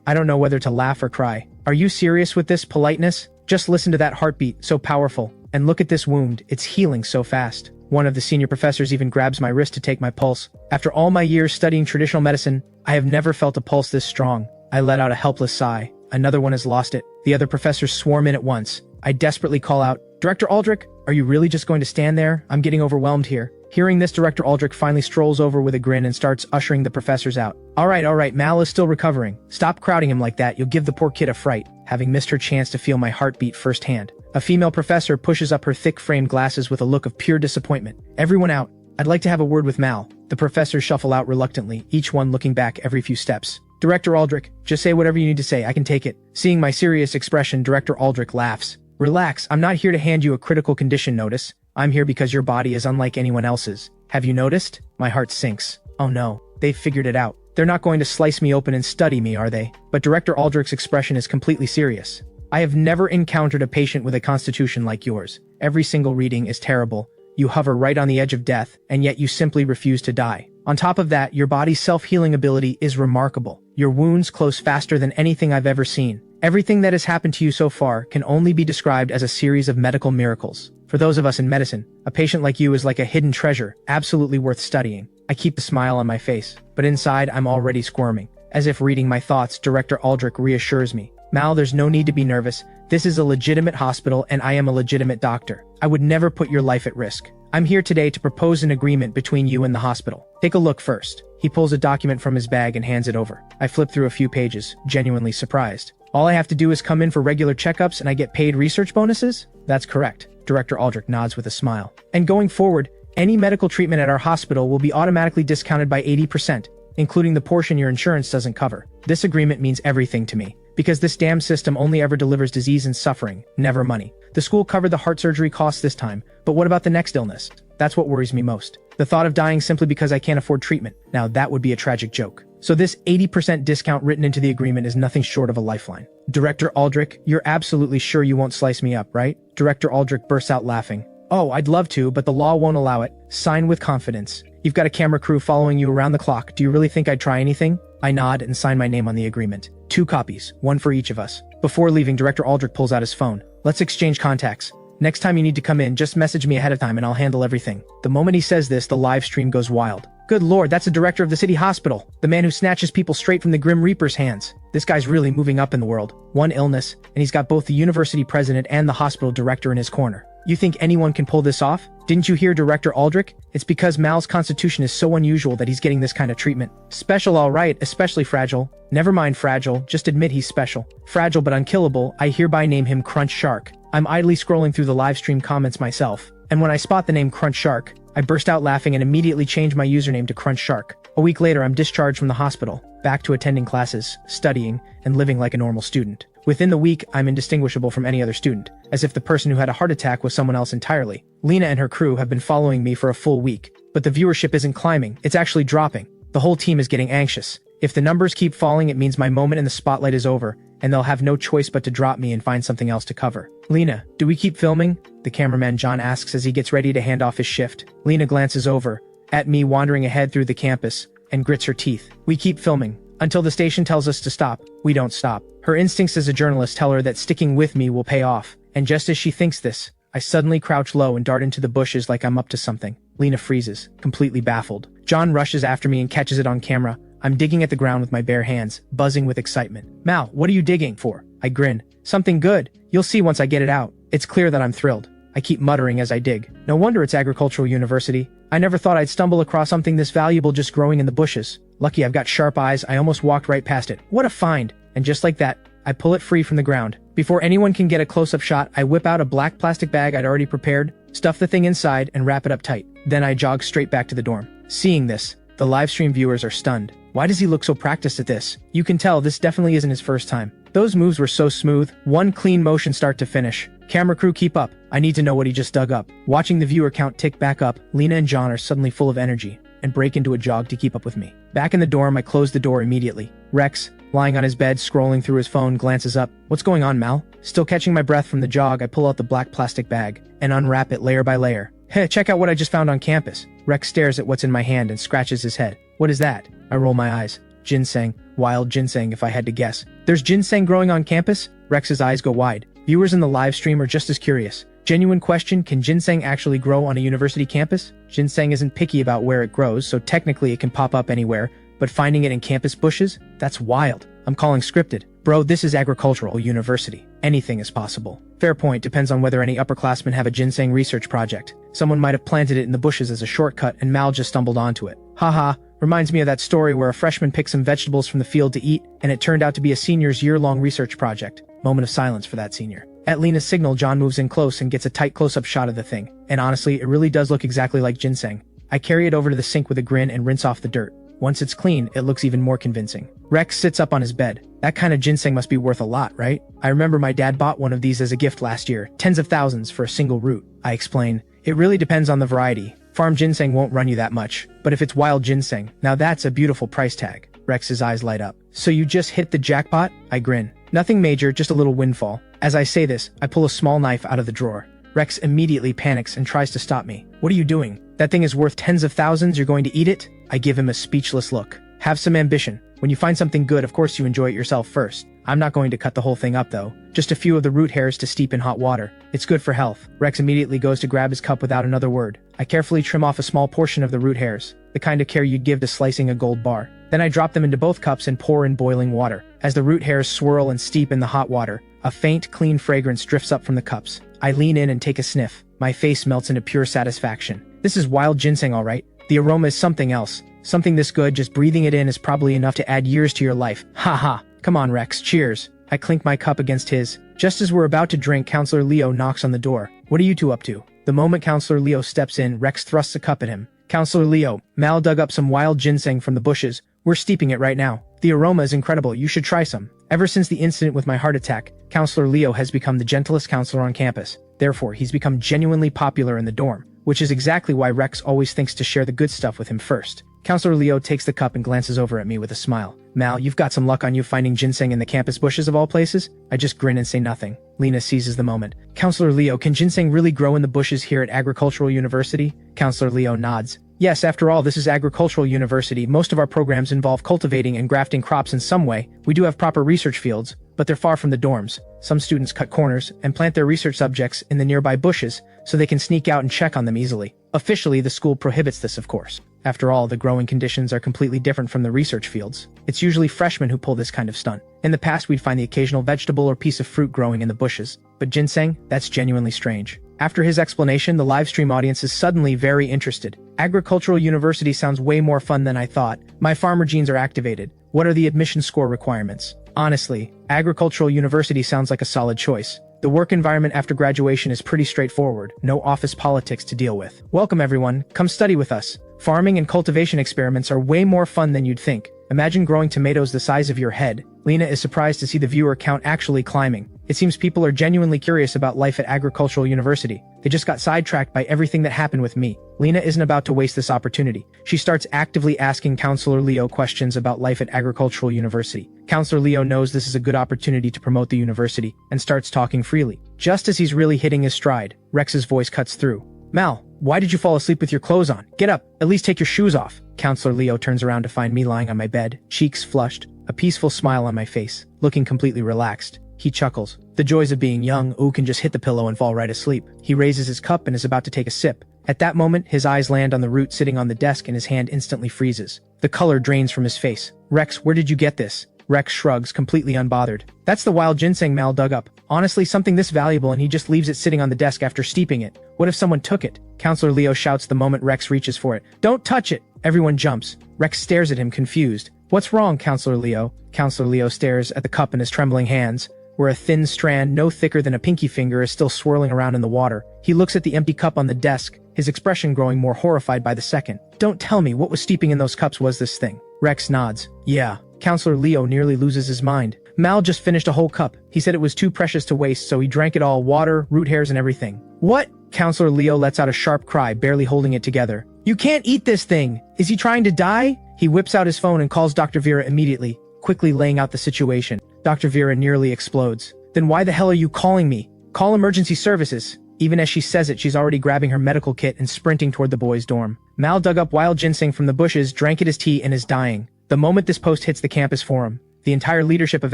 I don't know whether to laugh or cry. Are you serious with this politeness? Just listen to that heartbeat, so powerful. And look at this wound, it's healing so fast. One of the senior professors even grabs my wrist to take my pulse. After all my years studying traditional medicine, I have never felt a pulse this strong. I let out a helpless sigh. Another one has lost it. The other professors swarm in at once. I desperately call out, Director Aldrich, are you really just going to stand there? I'm getting overwhelmed here. Hearing this, Director Aldrich finally strolls over with a grin and starts ushering the professors out. All right, Mal is still recovering. Stop crowding him like that, you'll give the poor kid a fright. Having missed her chance to feel my heartbeat firsthand. A female professor pushes up her thick-framed glasses with a look of pure disappointment. Everyone out. I'd like to have a word with Mal. The professors shuffle out reluctantly, each one looking back every few steps. Director Aldrich, just say whatever you need to say, I can take it. Seeing my serious expression, Director Aldrich laughs. Relax, I'm not here to hand you a critical condition notice. I'm here because your body is unlike anyone else's. Have you noticed? My heart sinks. Oh no, they've figured it out. They're not going to slice me open and study me, are they? But Director Aldrich's expression is completely serious. I have never encountered a patient with a constitution like yours. Every single reading is terrible. You hover right on the edge of death, and yet you simply refuse to die. On top of that, your body's self-healing ability is remarkable. Your wounds close faster than anything I've ever seen. Everything that has happened to you so far can only be described as a series of medical miracles. For those of us in medicine, a patient like you is like a hidden treasure, absolutely worth studying. I keep the smile on my face, but inside I'm already squirming. As if reading my thoughts, Director Aldrich reassures me. Mal, there's no need to be nervous. This is a legitimate hospital and I am a legitimate doctor. I would never put your life at risk. I'm here today to propose an agreement between you and the hospital. Take a look first. He pulls a document from his bag and hands it over. I flip through a few pages, genuinely surprised. All I have to do is come in for regular checkups and I get paid research bonuses? That's correct. Director Aldrich nods with a smile. And going forward, any medical treatment at our hospital will be automatically discounted by 80%. including the portion your insurance doesn't cover. This agreement means everything to me, because this damn system only ever delivers disease and suffering, never money. The school covered the heart surgery costs this time, but what about the next illness? That's what worries me most. The thought of dying simply because I can't afford treatment. Now that would be a tragic joke. So this 80% discount written into the agreement is nothing short of a lifeline. Director Aldrich, you're absolutely sure you won't slice me up, right? Director Aldrich bursts out laughing. Oh, I'd love to, but the law won't allow it. Sign with confidence. You've got a camera crew following you around the clock. Do you really think I'd try anything? I nod and sign my name on the agreement. 2 copies, one for each of us. Before leaving, Director Aldrich pulls out his phone. Let's exchange contacts. Next time you need to come in, just message me ahead of time and I'll handle everything. The moment he says this, the live stream goes wild. Good lord, that's the director of the city hospital. The man who snatches people straight from the Grim Reaper's hands. This guy's really moving up in the world. One illness, and he's got both the university president and the hospital director in his corner. You think anyone can pull this off? Didn't you hear Director Aldrich? It's because Mal's constitution is so unusual that he's getting this kind of treatment. Special, all right, especially fragile. Never mind fragile, just admit he's special. Fragile but unkillable, I hereby name him Crunch Shark. I'm idly scrolling through the live stream comments myself, and when I spot the name Crunch Shark, I burst out laughing and immediately change my username to Crunch Shark. A week later, I'm discharged from the hospital, back to attending classes, studying, and living like a normal student. Within the week, I'm indistinguishable from any other student, as if the person who had a heart attack was someone else entirely. Lena and her crew have been following me for a full week, but the viewership isn't climbing, it's actually dropping. The whole team is getting anxious. If the numbers keep falling, it means my moment in the spotlight is over, and they'll have no choice but to drop me and find something else to cover. Lena, do we keep filming? The cameraman John asks as he gets ready to hand off his shift. Lena glances over at me wandering ahead through the campus and grits her teeth. We keep filming. Until the station tells us to stop, we don't stop. Her instincts as a journalist tell her that sticking with me will pay off, and just as she thinks this, I suddenly crouch low and dart into the bushes like I'm up to something. Lena freezes, completely baffled. John rushes after me and catches it on camera. I'm digging at the ground with my bare hands, buzzing with excitement. Mal, what are you digging for? I grin. Something good. You'll see once I get it out. It's clear that I'm thrilled. I keep muttering as I dig. No wonder it's agricultural university. I never thought I'd stumble across something this valuable just growing in the bushes. Lucky I've got sharp eyes, I almost walked right past it. What a find! And just like that, I pull it free from the ground. Before anyone can get a close-up shot, I whip out a black plastic bag I'd already prepared, stuff the thing inside, and wrap it up tight. Then I jog straight back to the dorm. Seeing this, the livestream viewers are stunned. Why does he look so practiced at this? You can tell this definitely isn't his first time. Those moves were so smooth, one clean motion start to finish. Camera crew, keep up. I need to know what he just dug up. Watching the viewer count tick back up, Lena and John are suddenly full of energy and break into a jog to keep up with me. Back in the dorm, I close the door immediately. Rex, lying on his bed, scrolling through his phone, glances up. What's going on, Mal? Still catching my breath from the jog, I pull out the black plastic bag and unwrap it layer by layer. Hey, check out what I just found on campus. Rex stares at what's in my hand and scratches his head. What is that? I roll my eyes. Ginseng. Wild ginseng, if I had to guess. There's ginseng growing on campus? Rex's eyes go wide. Viewers in the live stream are just as curious. Genuine question, can ginseng actually grow on a university campus? Ginseng isn't picky about where it grows, so technically it can pop up anywhere, but finding it in campus bushes? That's wild. I'm calling scripted. Bro, this is agricultural university. Anything is possible. Fair point, depends on whether any upperclassmen have a ginseng research project. Someone might have planted it in the bushes as a shortcut and Mal just stumbled onto it. Haha, reminds me of that story where a freshman picked some vegetables from the field to eat, and it turned out to be a senior's year-long research project. Moment of silence for that senior. At Lena's signal, John moves in close and gets a tight close-up shot of the thing. And honestly, it really does look exactly like ginseng. I carry it over to the sink with a grin and rinse off the dirt. Once it's clean, it looks even more convincing. Rex sits up on his bed. That kind of ginseng must be worth a lot, right? I remember my dad bought one of these as a gift last year, tens of thousands for a single root. I explain. It really depends on the variety. Farm ginseng won't run you that much, but if it's wild ginseng, now that's a beautiful price tag. Rex's eyes light up. So you just hit the jackpot? I grin. Nothing major, just a little windfall. As I say this, I pull a small knife out of the drawer. Rex immediately panics and tries to stop me. What are you doing? That thing is worth tens of thousands, you're going to eat it? I give him a speechless look. Have some ambition. When you find something good, of course you enjoy it yourself first. I'm not going to cut the whole thing up though. Just a few of the root hairs to steep in hot water. It's good for health. Rex immediately goes to grab his cup without another word. I carefully trim off a small portion of the root hairs, the kind of care you'd give to slicing a gold bar. Then I drop them into both cups and pour in boiling water. As the root hairs swirl and steep in the hot water, a faint, clean fragrance drifts up from the cups. I lean in and take a sniff. My face melts into pure satisfaction. This is wild ginseng, all right. The aroma is something else. Something this good, just breathing it in is probably enough to add years to your life. Haha. Come on, Rex, cheers. I clink my cup against his. Just as we're about to drink, Counselor Leo knocks on the door. What are you two up to? The moment Counselor Leo steps in, Rex thrusts a cup at him. Counselor Leo, Mal dug up some wild ginseng from the bushes. We're steeping it right now. The aroma is incredible, you should try some. Ever since the incident with my heart attack, Counselor Leo has become the gentlest counselor on campus. Therefore, he's become genuinely popular in the dorm, which is exactly why Rex always thinks to share the good stuff with him first. Counselor Leo takes the cup and glances over at me with a smile. Mal, you've got some luck on you finding ginseng in the campus bushes of all places? I just grin and say nothing. Lena seizes the moment. Counselor Leo, can ginseng really grow in the bushes here at Agricultural University? Counselor Leo nods. Yes, after all, this is Agricultural University. Most of our programs involve cultivating and grafting crops in some way. We do have proper research fields, but they're far from the dorms. Some students cut corners and plant their research subjects in the nearby bushes so they can sneak out and check on them easily. Officially, the school prohibits this, of course. After all, the growing conditions are completely different from the research fields. It's usually freshmen who pull this kind of stunt. In the past, we'd find the occasional vegetable or piece of fruit growing in the bushes. But ginseng? That's genuinely strange. After his explanation, the livestream audience is suddenly very interested. Agricultural University sounds way more fun than I thought. My farmer genes are activated. What are the admission score requirements? Honestly, Agricultural University sounds like a solid choice. The work environment after graduation is pretty straightforward. No office politics to deal with. Welcome everyone, come study with us. Farming and cultivation experiments are way more fun than you'd think. Imagine growing tomatoes the size of your head. Lena is surprised to see the viewer count actually climbing. It seems people are genuinely curious about life at Agricultural University. They just got sidetracked by everything that happened with me. Lena isn't about to waste this opportunity. She starts actively asking Counselor Leo questions about life at Agricultural University. Counselor Leo knows this is a good opportunity to promote the university and starts talking freely. Just as he's really hitting his stride, Rex's voice cuts through. Mal, why did you fall asleep with your clothes on? Get up, at least take your shoes off. Counselor Leo turns around to find me lying on my bed, cheeks flushed, a peaceful smile on my face, looking completely relaxed. He chuckles. The joys of being young, Ooh can just hit the pillow and fall right asleep. He raises his cup and is about to take a sip. At that moment, his eyes land on the root sitting on the desk and his hand instantly freezes. The color drains from his face. Rex, where did you get this? Rex shrugs, completely unbothered. That's the wild ginseng Mal dug up. Honestly, something this valuable and he just leaves it sitting on the desk after steeping it. What if someone took it? Counselor Leo shouts the moment Rex reaches for it. Don't touch it! Everyone jumps. Rex stares at him, confused. What's wrong, Counselor Leo? Counselor Leo stares at the cup in his trembling hands, where a thin strand no thicker than a pinky finger is still swirling around in the water. He looks at the empty cup on the desk, his expression growing more horrified by the second. Don't tell me what was steeping in those cups was this thing. Rex nods. Yeah. Counselor Leo nearly loses his mind. Mal just finished a whole cup. He said it was too precious to waste, so he drank it all, water, root hairs, and everything. What? Counselor Leo lets out a sharp cry, barely holding it together. You can't eat this thing! Is he trying to die? He whips out his phone and calls Dr. Vera immediately, quickly laying out the situation. Dr. Vera nearly explodes. Then why the hell are you calling me? Call emergency services. Even as she says it, she's already grabbing her medical kit and sprinting toward the boys' dorm. Mal dug up wild ginseng from the bushes, drank it as tea, and is dying. The moment this post hits the campus forum, the entire leadership of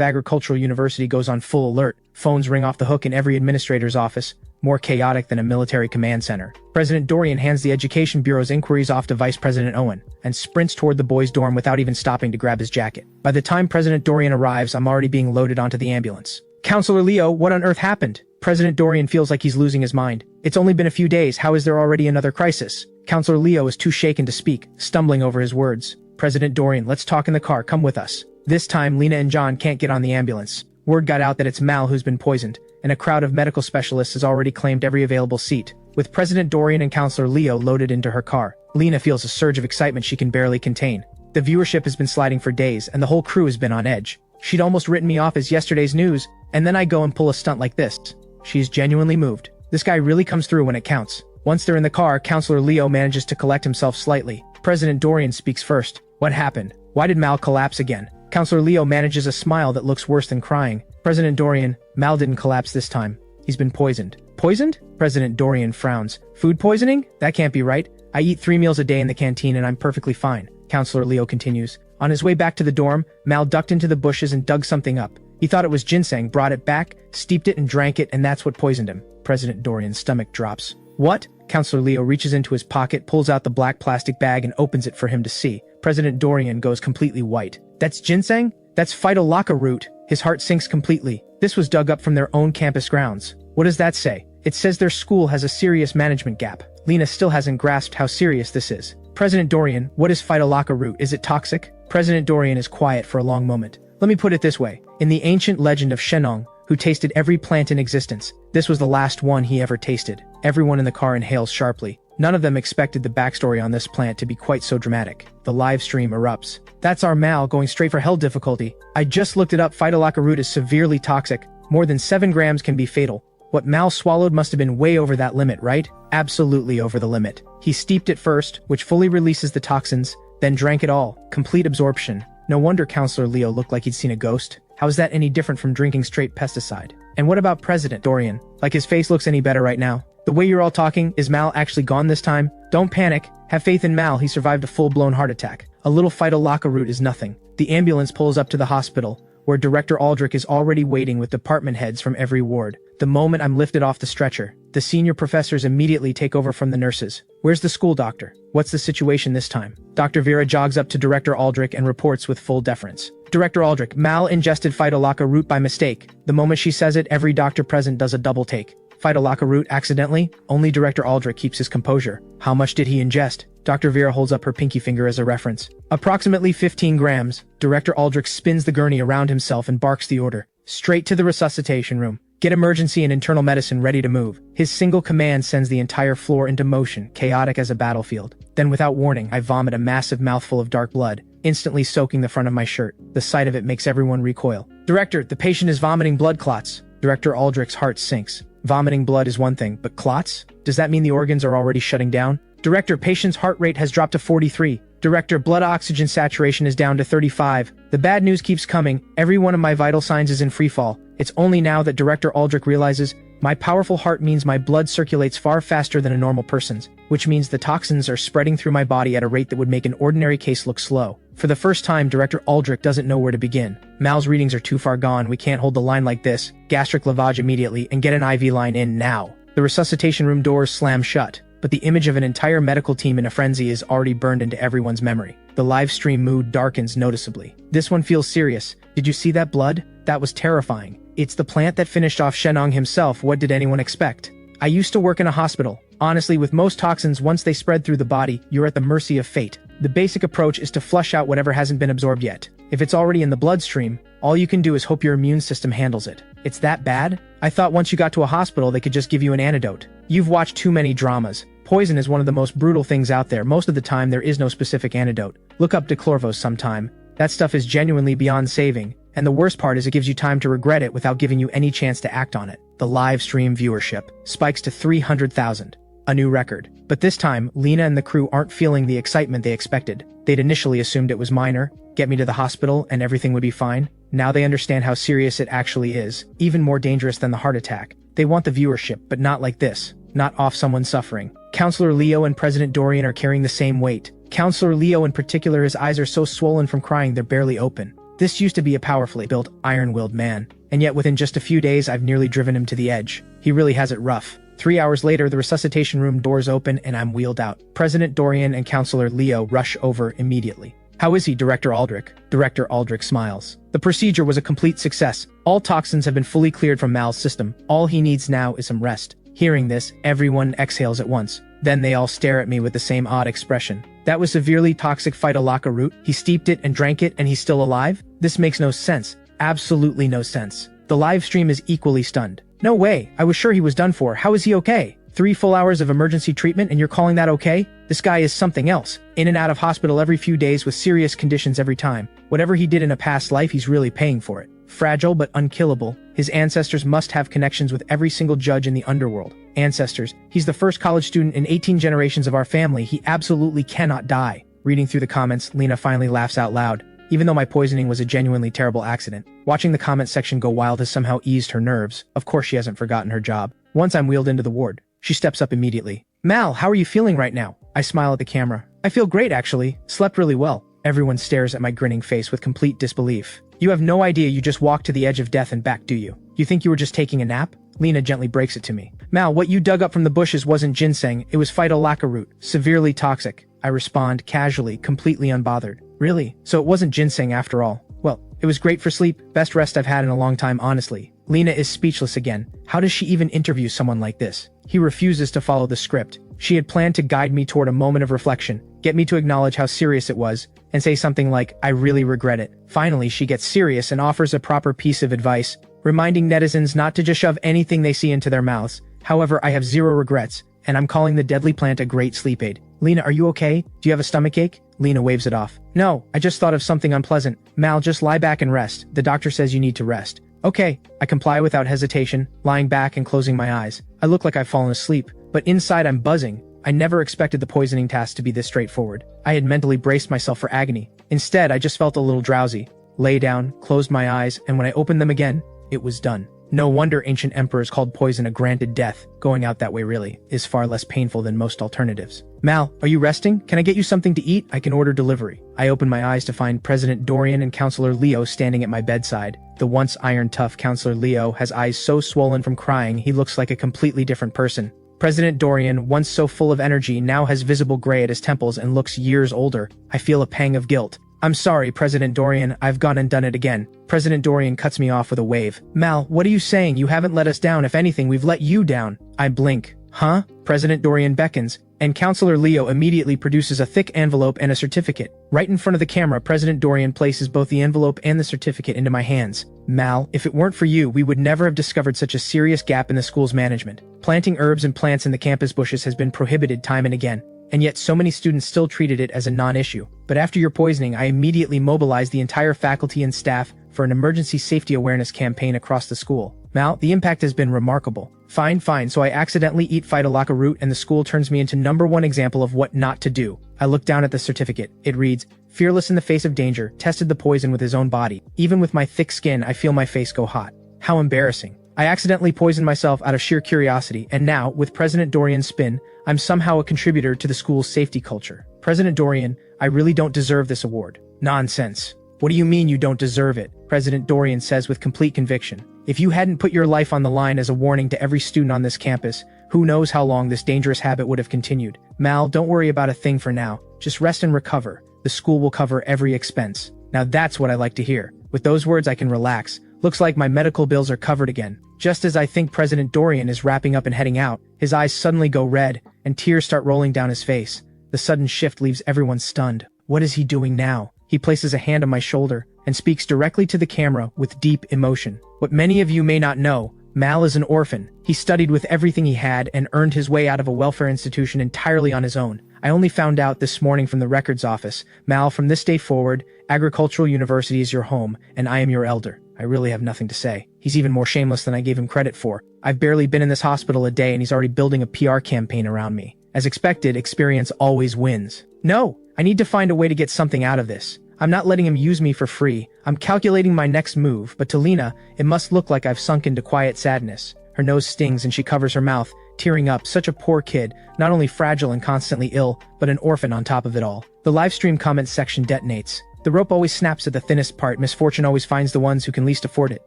Agricultural University goes on full alert. Phones ring off the hook in every administrator's office, more chaotic than a military command center. President Dorian hands the Education Bureau's inquiries off to Vice President Owen, and sprints toward the boys' dorm without even stopping to grab his jacket. By the time President Dorian arrives, I'm already being loaded onto the ambulance. Counselor Leo, what on earth happened? President Dorian feels like he's losing his mind. It's only been a few days, how is there already another crisis? Counselor Leo is too shaken to speak, stumbling over his words. President Dorian, let's talk in the car, come with us. This time, Lena and John can't get on the ambulance. Word got out that it's Mal who's been poisoned, and a crowd of medical specialists has already claimed every available seat. With President Dorian and Counselor Leo loaded into her car, Lena feels a surge of excitement she can barely contain. The viewership has been sliding for days, and the whole crew has been on edge. She'd almost written me off as yesterday's news, and then I go and pull a stunt like this. She's genuinely moved. This guy really comes through when it counts. Once they're in the car, Counselor Leo manages to collect himself slightly. President Dorian speaks first. What happened? Why did Mal collapse again? Counselor Leo manages a smile that looks worse than crying. President Dorian, Mal didn't collapse this time. He's been poisoned. Poisoned? President Dorian frowns. Food poisoning? That can't be right. I eat 3 meals a day in the canteen and I'm perfectly fine. Counselor Leo continues. On his way back to the dorm, Mal ducked into the bushes and dug something up. He thought it was ginseng, brought it back, steeped it and drank it, and that's what poisoned him. President Dorian's stomach drops. What? Counselor Leo reaches into his pocket, pulls out the black plastic bag and opens it for him to see. President Dorian goes completely white. That's ginseng? That's phytolacca root. His heart sinks completely. This was dug up from their own campus grounds. What does that say? It says their school has a serious management gap. Lena still hasn't grasped how serious this is. President Dorian, what is phytolacca root? Is it toxic? President Dorian is quiet for a long moment. Let me put it this way. In the ancient legend of Shenong, who tasted every plant in existence, this was the last one he ever tasted. Everyone in the car inhales sharply. None of them expected the backstory on this plant to be quite so dramatic. The live stream erupts. That's our Mal going straight for hell difficulty. I just looked it up. Phytolacca root is severely toxic. More than 7 grams can be fatal. What Mal swallowed must have been way over that limit, right? Absolutely over the limit. He steeped it first, which fully releases the toxins, then drank it all. Complete absorption. No wonder Counselor Leo looked like he'd seen a ghost. How is that any different from drinking straight pesticide? And what about President Dorian? Like his face looks any better right now? The way you're all talking, is Mal actually gone this time? Don't panic. Have faith in Mal, he survived a full-blown heart attack. A little phytolacca root is nothing. The ambulance pulls up to the hospital, where Director Aldrich is already waiting with department heads from every ward. The moment I'm lifted off the stretcher, the senior professors immediately take over from the nurses. Where's the school doctor? What's the situation this time? Dr. Vera jogs up to Director Aldrich and reports with full deference. Director Aldrich, Mal ingested phytolacca root by mistake. The moment she says it, every doctor present does a double take. Phytolacca root accidentally? Only Director Aldrich keeps his composure. How much did he ingest? Dr. Vera holds up her pinky finger as a reference. Approximately 15 grams. Director Aldrich spins the gurney around himself and barks the order. Straight to the resuscitation room. Get emergency and internal medicine ready to move. His single command sends the entire floor into motion, chaotic as a battlefield. Then without warning, I vomit a massive mouthful of dark blood, instantly soaking the front of my shirt. The sight of it makes everyone recoil. Director, the patient is vomiting blood clots. Director Aldrich's heart sinks. Vomiting blood is one thing, but clots? Does that mean the organs are already shutting down? Director, patient's heart rate has dropped to 43. Director, blood oxygen saturation is down to 35. The bad news keeps coming. Every one of my vital signs is in freefall. It's only now that Director Aldrich realizes my powerful heart means my blood circulates far faster than a normal person's, which means the toxins are spreading through my body at a rate that would make an ordinary case look slow. For the first time, Director Aldrich doesn't know where to begin. Mal's readings are too far gone. We can't hold the line like this. Gastric lavage immediately and get an IV line in now. The resuscitation room doors slam shut, but the image of an entire medical team in a frenzy is already burned into everyone's memory. The live stream mood darkens noticeably. This one feels serious. Did you see that blood? That was terrifying. It's the plant that finished off Shenong himself. What did anyone expect? I used to work in a hospital. Honestly, with most toxins, once they spread through the body, you're at the mercy of fate. The basic approach is to flush out whatever hasn't been absorbed yet. If it's already in the bloodstream, all you can do is hope your immune system handles it. It's that bad? I thought once you got to a hospital they could just give you an antidote. You've watched too many dramas. Poison is one of the most brutal things out there. Most of the time there is no specific antidote. Look up Declorvos sometime. That stuff is genuinely beyond saving. And the worst part is it gives you time to regret it without giving you any chance to act on it. The live stream viewership spikes to 300,000. A new record. But this time, Lena and the crew aren't feeling the excitement they expected. They'd initially assumed it was minor, get me to the hospital and everything would be fine. Now they understand how serious it actually is, even more dangerous than the heart attack. They want the viewership, but not like this. Not off someone suffering. Counselor Leo and President Dorian are carrying the same weight. Counselor Leo in particular, his eyes are so swollen from crying they're barely open. This used to be a powerfully built, iron-willed man, and yet within just a few days I've nearly driven him to the edge. He really has it rough. 3 hours later, the resuscitation room doors open and I'm wheeled out. President Dorian and Counselor Leo rush over immediately. How is he, Director Aldrich? Director Aldrich smiles. The procedure was a complete success. All toxins have been fully cleared from Mal's system. All he needs now is some rest. Hearing this, everyone exhales at once. Then they all stare at me with the same odd expression. That was severely toxic phytolacca root. He steeped it and drank it and he's still alive? This makes no sense. Absolutely no sense. The live stream is equally stunned. No way. I was sure he was done for. How is he okay? 3 full hours of emergency treatment and you're calling that okay? This guy is something else. In and out of hospital every few days with serious conditions every time. Whatever he did in a past life, he's really paying for it. Fragile but unkillable. His ancestors must have connections with every single judge in the underworld. Ancestors. He's the first college student in 18 generations of our family. He absolutely cannot die. Reading through the comments, Lena finally laughs out loud. Even though my poisoning was a genuinely terrible accident, watching the comment section go wild has somehow eased her nerves. Of course she hasn't forgotten her job. Once I'm wheeled into the ward, she steps up immediately. Mal, how are you feeling right now? I smile at the camera. I feel great actually. Slept really well. Everyone stares at my grinning face with complete disbelief. You have no idea you just walked to the edge of death and back, do you? You think you were just taking a nap? Lena gently breaks it to me. Mal, what you dug up from the bushes wasn't ginseng, it was phytolacca root. Severely toxic. I respond, casually, completely unbothered. Really? So it wasn't ginseng after all? Well, it was great for sleep. Best rest I've had in a long time, honestly. Lena is speechless again. How does she even interview someone like this? He refuses to follow the script. She had planned to guide me toward a moment of reflection, get me to acknowledge how serious it was, and say something like, I really regret it. Finally, she gets serious and offers a proper piece of advice, reminding netizens not to just shove anything they see into their mouths. However, I have zero regrets. and I'm calling the deadly plant a great sleep aid. Lena, are you okay? Do you have a stomachache? Lena waves it off. No, I just thought of something unpleasant. Mal, just lie back and rest. The doctor says you need to rest. Okay, I comply without hesitation, lying back and closing my eyes. I look like I've fallen asleep, but inside I'm buzzing. I never expected the poisoning task to be this straightforward. I had mentally braced myself for agony. Instead, I just felt a little drowsy. Lay down, closed my eyes, and when I opened them again, it was done. No wonder ancient emperors called poison a granted death. Going out that way really is far less painful than most alternatives. Mal, are you resting? Can I get you something to eat? I can order delivery. I open my eyes to find President Dorian and Counselor Leo standing at my bedside. The once iron-tough Counselor Leo has eyes so swollen from crying he looks like a completely different person. President Dorian, once so full of energy, now has visible gray at his temples and looks years older. I feel a pang of guilt. I'm sorry, President Dorian, I've gone and done it again. President Dorian cuts me off with a wave. Mal, what are you saying? You haven't let us down. If anything, we've let you down. I blink. Huh? President Dorian beckons, and Counselor Leo immediately produces a thick envelope and a certificate. Right in front of the camera, President Dorian places both the envelope and the certificate into my hands. Mal, if it weren't for you, we would never have discovered such a serious gap in the school's management. Planting herbs and plants in the campus bushes has been prohibited time and again, and yet so many students still treated it as a non-issue. But after your poisoning, I immediately mobilized the entire faculty and staff for an emergency safety awareness campaign across the school. Mal, the impact has been remarkable. Fine, so I accidentally eat Phytolacca root and the school turns me into #1 example of what not to do. I look down at the certificate. It reads, fearless in the face of danger, tested the poison with his own body. Even with my thick skin, I feel my face go hot. How embarrassing. I accidentally poisoned myself out of sheer curiosity, and now, with President Dorian's spin, I'm somehow a contributor to the school's safety culture. President Dorian, I really don't deserve this award. Nonsense. What do you mean you don't deserve it? President Dorian says with complete conviction. If you hadn't put your life on the line as a warning to every student on this campus, who knows how long this dangerous habit would have continued. Mal, don't worry about a thing for now. Just rest and recover. The school will cover every expense. Now that's what I like to hear. With those words I can relax. Looks like my medical bills are covered again. Just as I think President Dorian is wrapping up and heading out, his eyes suddenly go red, and tears start rolling down his face. The sudden shift leaves everyone stunned. What is he doing now? He places a hand on my shoulder and speaks directly to the camera with deep emotion. What many of you may not know, Mal is an orphan. He studied with everything he had and earned his way out of a welfare institution entirely on his own. I only found out this morning from the records office. Mal, from this day forward, Agricultural University is your home, and I am your elder. I really have nothing to say. He's even more shameless than I gave him credit for. I've barely been in this hospital a day and he's already building a PR campaign around me. As expected, experience always wins. No, I need to find a way to get something out of this. I'm not letting him use me for free. I'm calculating my next move, but to Lena, it must look like I've sunk into quiet sadness. Her nose stings and she covers her mouth, tearing up. Such a poor kid, not only fragile and constantly ill, but an orphan on top of it all. The livestream comments section detonates. The rope always snaps at the thinnest part. Misfortune always finds the ones who can least afford it.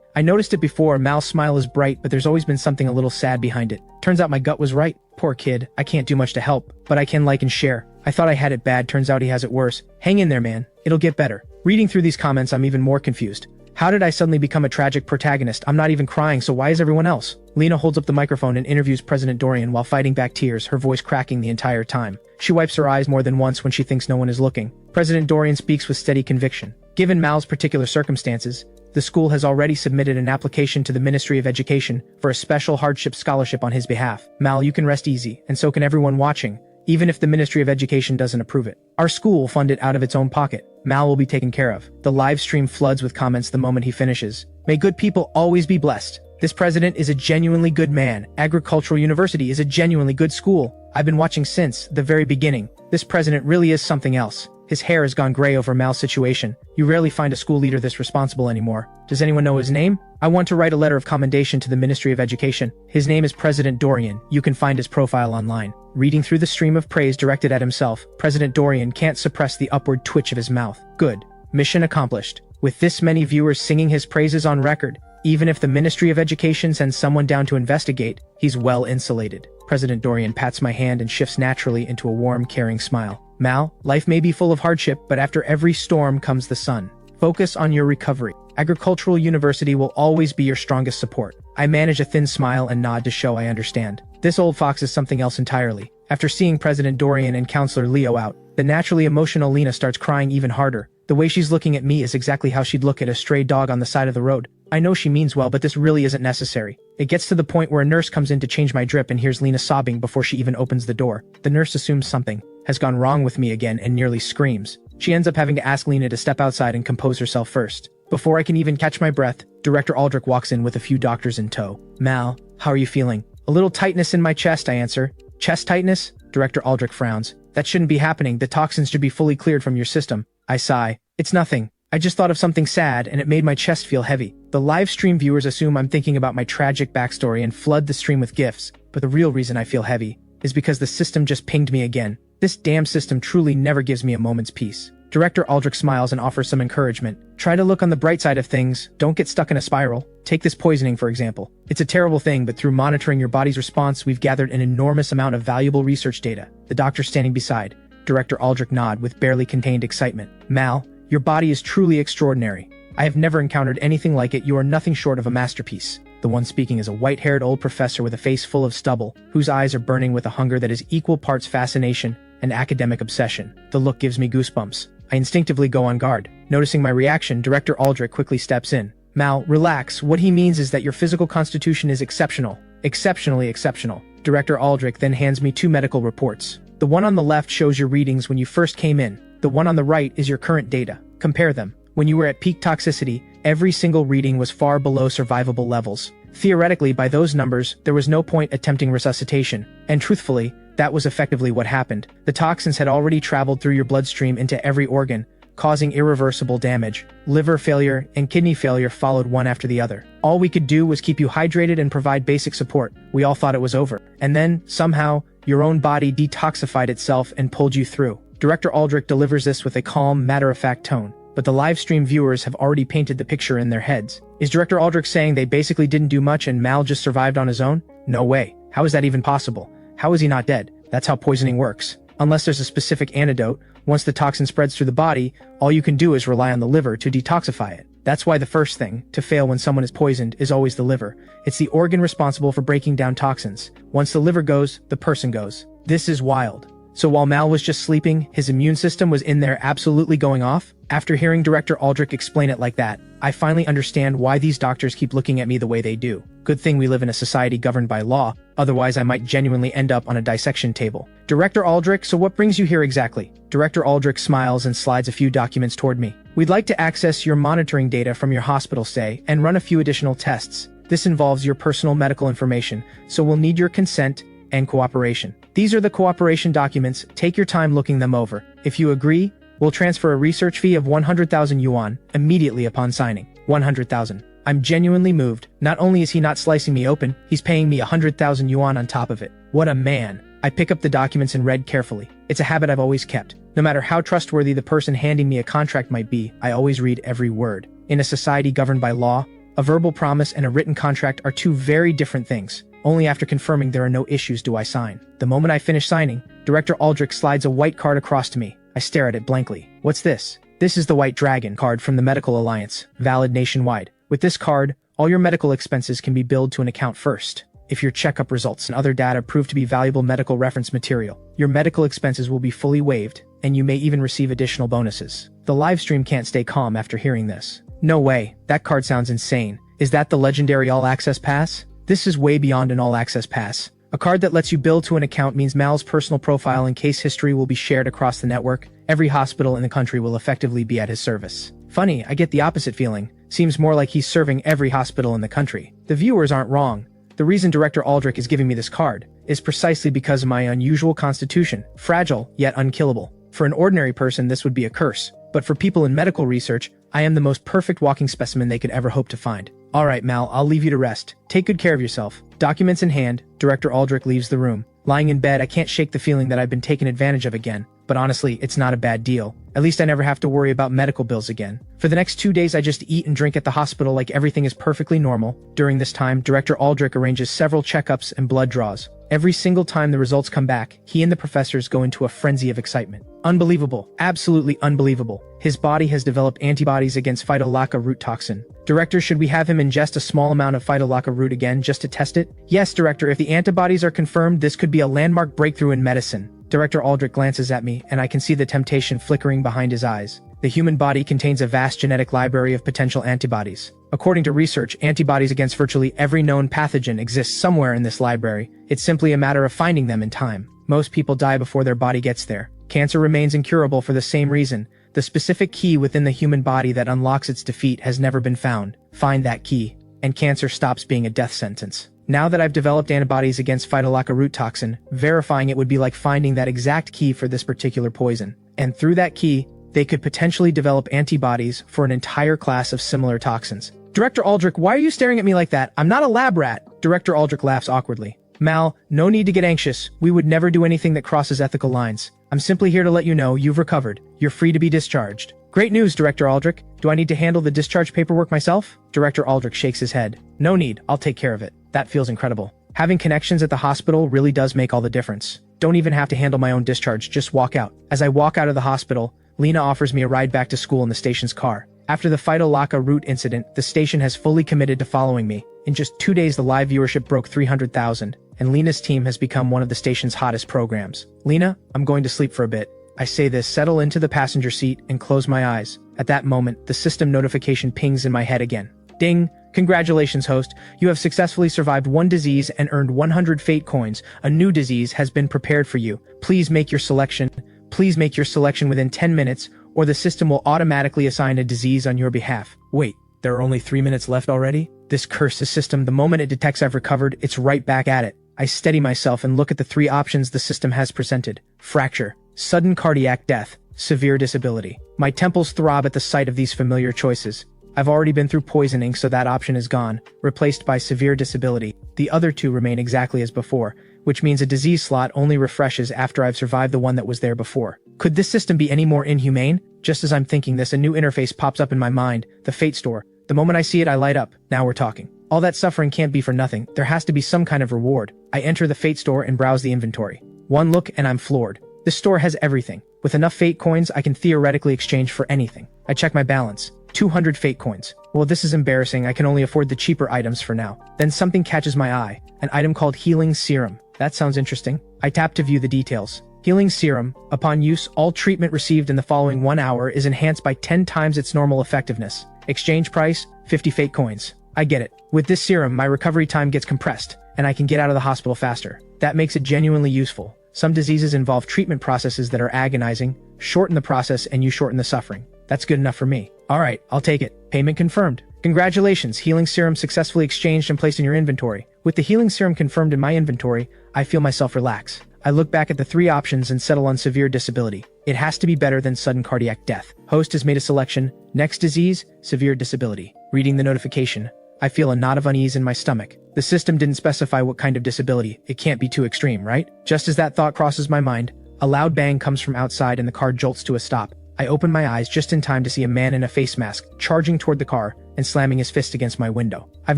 I noticed it before. Mal's smile is bright, but there's always been something a little sad behind it. Turns out my gut was right. Poor kid. I can't do much to help, but I can like and share. I thought I had it bad. Turns out he has it worse. Hang in there, man. It'll get better. Reading through these comments, I'm even more confused. How did I suddenly become a tragic protagonist? I'm not even crying, so why is everyone else? Lena holds up the microphone and interviews President Dorian while fighting back tears, her voice cracking the entire time. She wipes her eyes more than once when she thinks no one is looking. President Dorian speaks with steady conviction. Given Mal's particular circumstances, the school has already submitted an application to the Ministry of Education for a special hardship scholarship on his behalf. Mal, you can rest easy, and so can everyone watching, even if the Ministry of Education doesn't approve it. Our school will fund it out of its own pocket. Mal will be taken care of. The live stream floods with comments the moment he finishes. May good people always be blessed. This president is a genuinely good man. Agricultural University is a genuinely good school. I've been watching since the very beginning. This president really is something else. His hair has gone gray over Mal's situation. You rarely find a school leader this responsible anymore. Does anyone know his name? I want to write a letter of commendation to the Ministry of Education. His name is President Dorian. You can find his profile online. Reading through the stream of praise directed at himself, President Dorian can't suppress the upward twitch of his mouth. Good. Mission accomplished. With this many viewers singing his praises on record, even if the Ministry of Education sends someone down to investigate, he's well insulated. President Dorian pats my hand and shifts naturally into a warm, caring smile. Mal, life may be full of hardship, but after every storm comes the sun. Focus on your recovery. Agricultural University will always be your strongest support. I manage a thin smile and nod to show I understand. This old fox is something else entirely. After seeing President Dorian and Counselor Leo out, the naturally emotional Lena starts crying even harder. The way she's looking at me is exactly how she'd look at a stray dog on the side of the road. I know she means well, but this really isn't necessary. It gets to the point where a nurse comes in to change my drip and hears Lena sobbing before she even opens the door. The nurse assumes something has gone wrong with me again and nearly screams. She ends up having to ask Lena to step outside and compose herself first. Before I can even catch my breath, Director Aldrich walks in with a few doctors in tow. Mal, how are you feeling? A little tightness in my chest, I answer. Chest tightness? Director Aldrich frowns. That shouldn't be happening. The toxins should be fully cleared from your system. I sigh. It's nothing. I just thought of something sad and it made my chest feel heavy. The live stream viewers assume I'm thinking about my tragic backstory and flood the stream with gifs, but the real reason I feel heavy is because the system just pinged me again. This damn system truly never gives me a moment's peace. Director Aldrich smiles and offers some encouragement. Try to look on the bright side of things. Don't get stuck in a spiral. Take this poisoning, for example. It's a terrible thing, but through monitoring your body's response, we've gathered an enormous amount of valuable research data. The doctor standing beside Director Aldrich nod with barely contained excitement. Mal, your body is truly extraordinary. I have never encountered anything like it. You are nothing short of a masterpiece. The one speaking is a white-haired old professor with a face full of stubble, whose eyes are burning with a hunger that is equal parts fascination and academic obsession. The look gives me goosebumps. I instinctively go on guard. Noticing my reaction, Director Aldrich quickly steps in. Mal, relax. What he means is that your physical constitution is exceptional. Exceptionally exceptional. Director Aldrich then hands me two medical reports. The one on the left shows your readings when you first came in. The one on the right is your current data. Compare them. When you were at peak toxicity, every single reading was far below survivable levels. Theoretically, by those numbers, there was no point attempting resuscitation. And truthfully, that was effectively what happened. The toxins had already traveled through your bloodstream into every organ, causing irreversible damage. Liver failure and kidney failure followed one after the other. All we could do was keep you hydrated and provide basic support. We all thought it was over. And then, somehow, your own body detoxified itself and pulled you through. Director Aldrich delivers this with a calm, matter-of-fact tone, but the live stream viewers have already painted the picture in their heads. Is Director Aldrich saying they basically didn't do much and Mal just survived on his own? No way. How is that even possible? How is he not dead? That's how poisoning works. Unless there's a specific antidote, once the toxin spreads through the body, all you can do is rely on the liver to detoxify it. That's why the first thing to fail when someone is poisoned is always the liver. It's the organ responsible for breaking down toxins. Once the liver goes, the person goes. This is wild. So while Mal was just sleeping, his immune system was in there absolutely going off? After hearing Director Aldrich explain it like that, I finally understand why these doctors keep looking at me the way they do. Good thing we live in a society governed by law, otherwise I might genuinely end up on a dissection table. Director Aldrich, so what brings you here exactly? Director Aldrich smiles and slides a few documents toward me. We'd like to access your monitoring data from your hospital stay and run a few additional tests. This involves your personal medical information, so we'll need your consent and cooperation. These are the cooperation documents. Take your time looking them over. If you agree, we'll transfer a research fee of 100,000 yuan immediately upon signing. 100,000. I'm genuinely moved. Not only is he not slicing me open, he's paying me 100,000 yuan on top of it. What a man. I pick up the documents and read carefully. It's a habit I've always kept. No matter how trustworthy the person handing me a contract might be, I always read every word. In a society governed by law, a verbal promise and a written contract are two very different things. Only after confirming there are no issues do I sign. The moment I finish signing, Director Aldrich slides a white card across to me. I stare at it blankly. What's this? This is the White Dragon card from the Medical Alliance, valid nationwide. With this card, all your medical expenses can be billed to an account first. If your checkup results and other data prove to be valuable medical reference material, your medical expenses will be fully waived, and you may even receive additional bonuses. The livestream can't stay calm after hearing this. No way, that card sounds insane. Is that the legendary All Access Pass? This is way beyond an All Access Pass. A card that lets you bill to an account means Mal's personal profile and case history will be shared across the network. Every hospital in the country will effectively be at his service. Funny, I get the opposite feeling. Seems more like he's serving every hospital in the country. The viewers aren't wrong. The reason Director Aldrich is giving me this card is precisely because of my unusual constitution, fragile yet unkillable. For an ordinary person, this would be a curse, but for people in medical research, I am the most perfect walking specimen they could ever hope to find. Alright Mal, I'll leave you to rest. Take good care of yourself. Documents in hand, Director Aldrich leaves the room. Lying in bed, I can't shake the feeling that I've been taken advantage of again. But honestly, it's not a bad deal. At least I never have to worry about medical bills again. For the next 2 days, I just eat and drink at the hospital like everything is perfectly normal. During this time, Director Aldrich arranges several checkups and blood draws. Every single time the results come back, he and the professors go into a frenzy of excitement. Unbelievable. Absolutely unbelievable. His body has developed antibodies against phytolacca root toxin. Director, should we have him ingest a small amount of phytolacca root again just to test it? Yes, Director, if the antibodies are confirmed, this could be a landmark breakthrough in medicine. Director Aldrich glances at me, and I can see the temptation flickering behind his eyes. The human body contains a vast genetic library of potential antibodies. According to research, antibodies against virtually every known pathogen exist somewhere in this library. It's simply a matter of finding them in time. Most people die before their body gets there. Cancer remains incurable for the same reason. The specific key within the human body that unlocks its defeat has never been found. Find that key, and cancer stops being a death sentence. Now that I've developed antibodies against phytolacca root toxin, verifying it would be like finding that exact key for this particular poison. And through that key, they could potentially develop antibodies for an entire class of similar toxins. Director Aldrich, why are you staring at me like that? I'm not a lab rat. Director Aldrich laughs awkwardly. Mal, no need to get anxious. We would never do anything that crosses ethical lines. I'm simply here to let you know you've recovered. You're free to be discharged. Great news, Director Aldrich. Do I need to handle the discharge paperwork myself? Director Aldrich shakes his head. No need. I'll take care of it. That feels incredible. Having connections at the hospital really does make all the difference. Don't even have to handle my own discharge. Just walk out. As I walk out of the hospital, Lena offers me a ride back to school in the station's car. After the phytolacca root incident, the station has fully committed to following me. In just 2 days, the live viewership broke 300,000, and Lena's team has become one of the station's hottest programs. Lena, I'm going to sleep for a bit. I say this, settle into the passenger seat, and close my eyes. At that moment, the system notification pings in my head again. Ding! Congratulations, host. You have successfully survived one disease and earned 100 fate coins. A new disease has been prepared for you. Please make your selection. Please make your selection within 10 minutes, or the system will automatically assign a disease on your behalf. Wait, there are only 3 minutes left already? This cursed system, the moment it detects I've recovered, it's right back at it. I steady myself and look at the 3 options the system has presented. Fracture, sudden cardiac death, severe disability. My temples throb at the sight of these familiar choices. I've already been through poisoning, so that option is gone, replaced by severe disability. The other 2 remain exactly as before, which means a disease slot only refreshes after I've survived the one that was there before. Could this system be any more inhumane? Just as I'm thinking this, a new interface pops up in my mind, the Fate Store. The moment I see it, I light up. Now we're talking. All that suffering can't be for nothing. There has to be some kind of reward. I enter the Fate Store and browse the inventory. One look and I'm floored. This store has everything. With enough Fate coins, I can theoretically exchange for anything. I check my balance. 200 Fate coins. Well, this is embarrassing. I can only afford the cheaper items for now. Then something catches my eye. An item called Healing Serum. That sounds interesting. I tap to view the details. Healing Serum. Upon use, all treatment received in the following 1 hour is enhanced by 10 times its normal effectiveness. Exchange price, 50 Fate coins. I get it. With this serum, my recovery time gets compressed, and I can get out of the hospital faster. That makes it genuinely useful. Some diseases involve treatment processes that are agonizing. Shorten the process and you shorten the suffering. That's good enough for me. Alright, I'll take it. Payment confirmed. Congratulations, Healing Serum successfully exchanged and placed in your inventory. With the Healing Serum confirmed in my inventory, I feel myself relax. I look back at the 3 options and settle on severe disability. It has to be better than sudden cardiac death. Host has made a selection. Next disease, severe disability. Reading the notification, I feel a knot of unease in my stomach. The system didn't specify what kind of disability. It can't be too extreme, right? Just as that thought crosses my mind, a loud bang comes from outside and the car jolts to a stop. I open my eyes just in time to see a man in a face mask charging toward the car and slamming his fist against my window. I've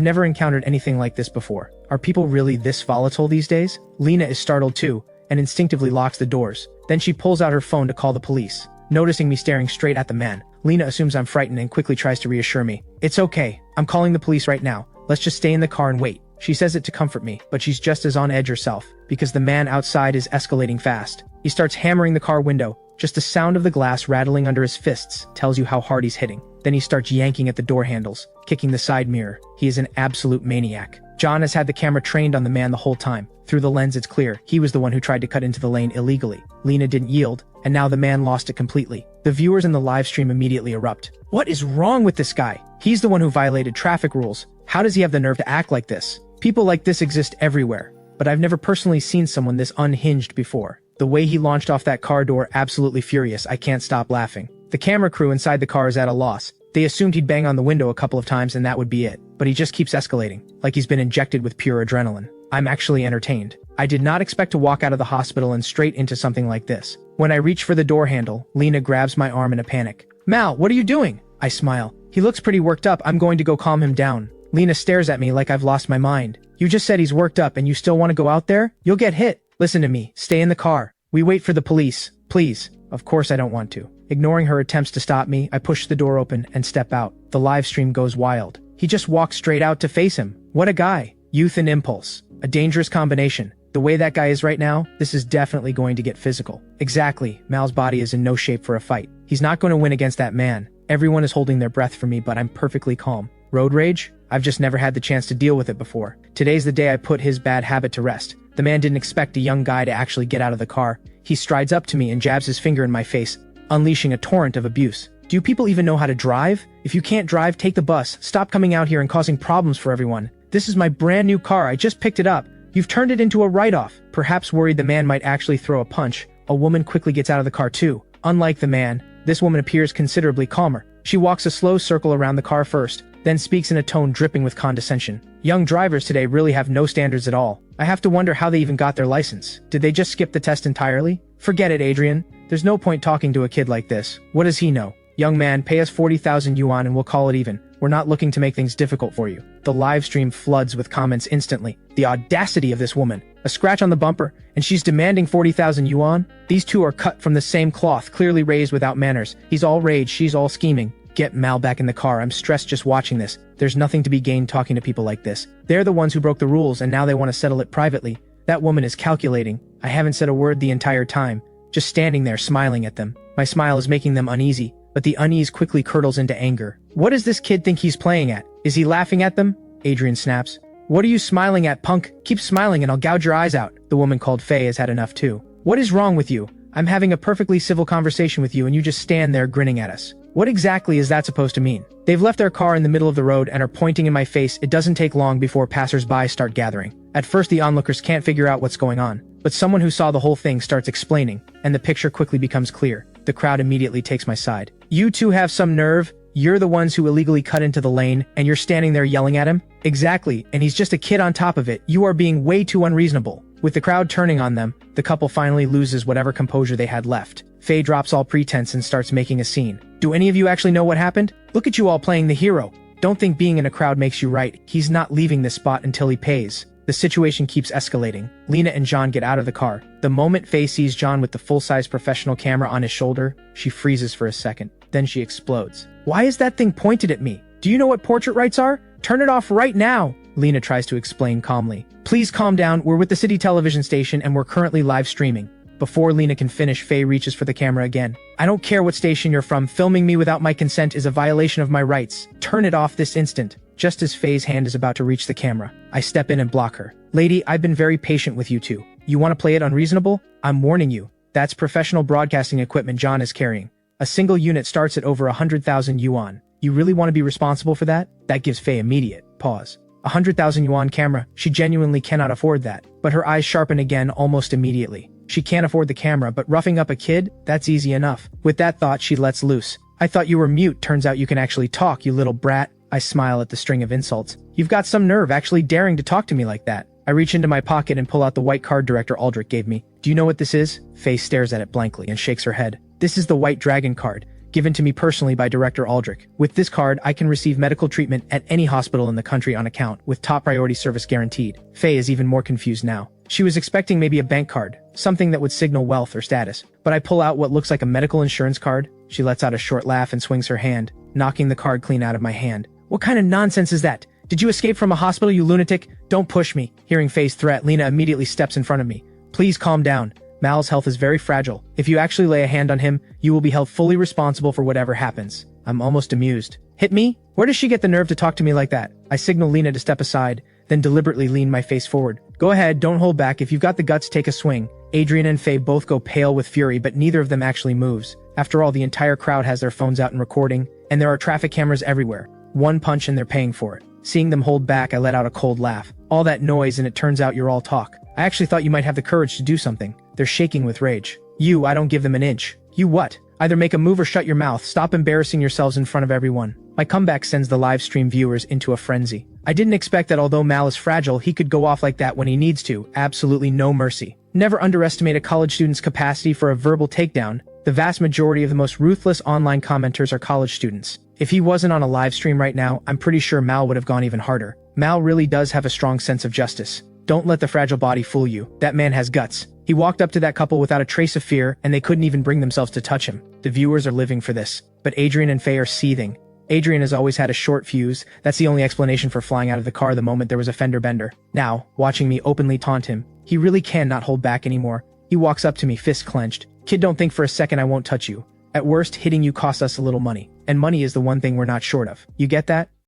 never encountered anything like this before. Are people really this volatile these days? Lena is startled too and instinctively locks the doors. Then she pulls out her phone to call the police. Noticing me staring straight at the man, Lena assumes I'm frightened and quickly tries to reassure me. It's okay. I'm calling the police right now. Let's just stay in the car and wait. She says it to comfort me, but she's just as on edge herself, because the man outside is escalating fast. He starts hammering the car window. Just the sound of the glass rattling under his fists tells you how hard he's hitting. Then he starts yanking at the door handles, kicking the side mirror. He is an absolute maniac. John has had the camera trained on the man the whole time. Through the lens, it's clear he was the one who tried to cut into the lane illegally. Lena didn't yield, and now the man lost it completely. The viewers in the live stream immediately erupt. What is wrong with this guy? He's the one who violated traffic rules. How does he have the nerve to act like this? People like this exist everywhere, but I've never personally seen someone this unhinged before. The way he launched off that car door, absolutely furious. I can't stop laughing. The camera crew inside the car is at a loss. They assumed he'd bang on the window a couple of times and that would be it. But he just keeps escalating, like he's been injected with pure adrenaline. I'm actually entertained. I did not expect to walk out of the hospital and straight into something like this. When I reach for the door handle, Lena grabs my arm in a panic. Mal, what are you doing? I smile. He looks pretty worked up. I'm going to go calm him down. Lena stares at me like I've lost my mind. You just said he's worked up and you still want to go out there? You'll get hit. Listen to me. Stay in the car. We wait for the police. Please. Of course I don't want to. Ignoring her attempts to stop me, I push the door open and step out. The live stream goes wild. He just walks straight out to face him. What a guy. Youth and impulse. A dangerous combination. The way that guy is right now, this is definitely going to get physical. Exactly, Mal's body is in no shape for a fight. He's not going to win against that man. Everyone is holding their breath for me, but I'm perfectly calm. Road rage? I've just never had the chance to deal with it before. Today's the day I put his bad habit to rest. The man didn't expect a young guy to actually get out of the car. He strides up to me and jabs his finger in my face, unleashing a torrent of abuse. Do you people even know how to drive? If you can't drive, take the bus. Stop coming out here and causing problems for everyone. This is my brand new car. I just picked it up. You've turned it into a write-off. Perhaps worried the man might actually throw a punch, a woman quickly gets out of the car too. Unlike the man, this woman appears considerably calmer. She walks a slow circle around the car first, then speaks in a tone dripping with condescension. Young drivers today really have no standards at all. I have to wonder how they even got their license. Did they just skip the test entirely? Forget it, Adrian. There's no point talking to a kid like this. What does he know? Young man, pay us 40,000 yuan and we'll call it even. We're not looking to make things difficult for you. The live stream floods with comments instantly. The audacity of this woman. A scratch on the bumper, and she's demanding 40,000 yuan? These two are cut from the same cloth, clearly raised without manners. He's all rage, she's all scheming. Get Mal back in the car. I'm stressed just watching this. There's nothing to be gained talking to people like this. They're the ones who broke the rules and now they want to settle it privately. That woman is calculating. I haven't said a word the entire time. Just standing there smiling at them. My smile is making them uneasy, but the unease quickly curdles into anger. What does this kid think he's playing at? Is he laughing at them? Adrian snaps. What are you smiling at, punk? Keep smiling and I'll gouge your eyes out. The woman called Faye has had enough too. What is wrong with you? I'm having a perfectly civil conversation with you and you just stand there grinning at us. What exactly is that supposed to mean? They've left their car in the middle of the road and are pointing in my face. It doesn't take long before passers-by start gathering. At first the onlookers can't figure out what's going on, but someone who saw the whole thing starts explaining, and the picture quickly becomes clear. The crowd immediately takes my side. You two have some nerve? You're the ones who illegally cut into the lane, and you're standing there yelling at him? Exactly, and he's just a kid on top of it. You are being way too unreasonable. With the crowd turning on them, the couple finally loses whatever composure they had left. Faye drops all pretense and starts making a scene. Do any of you actually know what happened? Look at you all playing the hero. Don't think being in a crowd makes you right. He's not leaving this spot until he pays. The situation keeps escalating. Lena and John get out of the car. The moment Faye sees John with the full-size professional camera on his shoulder, she freezes for a second. Then she explodes. Why is that thing pointed at me? Do you know what portrait rights are? Turn it off right now! Lena tries to explain calmly. Please calm down, we're with the city television station and we're currently live streaming. Before Lena can finish, Faye reaches for the camera again. I don't care what station you're from, filming me without my consent is a violation of my rights. Turn it off this instant. Just as Faye's hand is about to reach the camera, I step in and block her. Lady, I've been very patient with you two. You want to play it unreasonable? I'm warning you. That's professional broadcasting equipment John is carrying. A single unit starts at over 100,000 yuan. You really want to be responsible for that? That gives Faye immediate pause. 100,000 yuan camera, she genuinely cannot afford that. But her eyes sharpen again almost immediately. She can't afford the camera, but roughing up a kid? That's easy enough. With that thought, she lets loose. I thought you were mute, turns out you can actually talk, you little brat. I smile at the string of insults. You've got some nerve actually daring to talk to me like that. I reach into my pocket and pull out the white card Director Aldrich gave me. Do you know what this is? Faye stares at it blankly and shakes her head. This is the White Dragon card, given to me personally by Director Aldrich. With this card, I can receive medical treatment at any hospital in the country on account, with top priority service guaranteed. Faye is even more confused now. She was expecting maybe a bank card, something that would signal wealth or status. But I pull out what looks like a medical insurance card. She lets out a short laugh and swings her hand, knocking the card clean out of my hand. What kind of nonsense is that? Did you escape from a hospital, you lunatic? Don't push me. Hearing Faye's threat, Lena immediately steps in front of me. Please calm down. Mal's health is very fragile. If you actually lay a hand on him, you will be held fully responsible for whatever happens. I'm almost amused. Hit me? Where does she get the nerve to talk to me like that? I signal Lena to step aside, then deliberately lean my face forward. Go ahead, don't hold back. If you've got the guts, take a swing. Adrian and Faye both go pale with fury, but neither of them actually moves. After all, the entire crowd has their phones out and recording, and there are traffic cameras everywhere. One punch and they're paying for it. Seeing them hold back, I let out a cold laugh. All that noise and it turns out you're all talk. I actually thought you might have the courage to do something. They're shaking with rage. I don't give them an inch. You what? Either make a move or shut your mouth. Stop embarrassing yourselves in front of everyone. My comeback sends the live stream viewers into a frenzy. I didn't expect that although Mal is fragile, he could go off like that when he needs to. Absolutely no mercy. Never underestimate a college student's capacity for a verbal takedown. The vast majority of the most ruthless online commenters are college students. If he wasn't on a live stream right now, I'm pretty sure Mal would have gone even harder. Mal really does have a strong sense of justice. Don't let the fragile body fool you. That man has guts. He walked up to that couple without a trace of fear, and they couldn't even bring themselves to touch him. The viewers are living for this. But Adrian and Faye are seething. Adrian has always had a short fuse. That's the only explanation for flying out of the car the moment there was a fender bender. Now, watching me openly taunt him, He really cannot hold back anymore. He walks up to me, fist clenched. Kid, don't think for a second I won't touch you. At worst, hitting you costs us a little money. And money is the one thing we're not short of. You get that?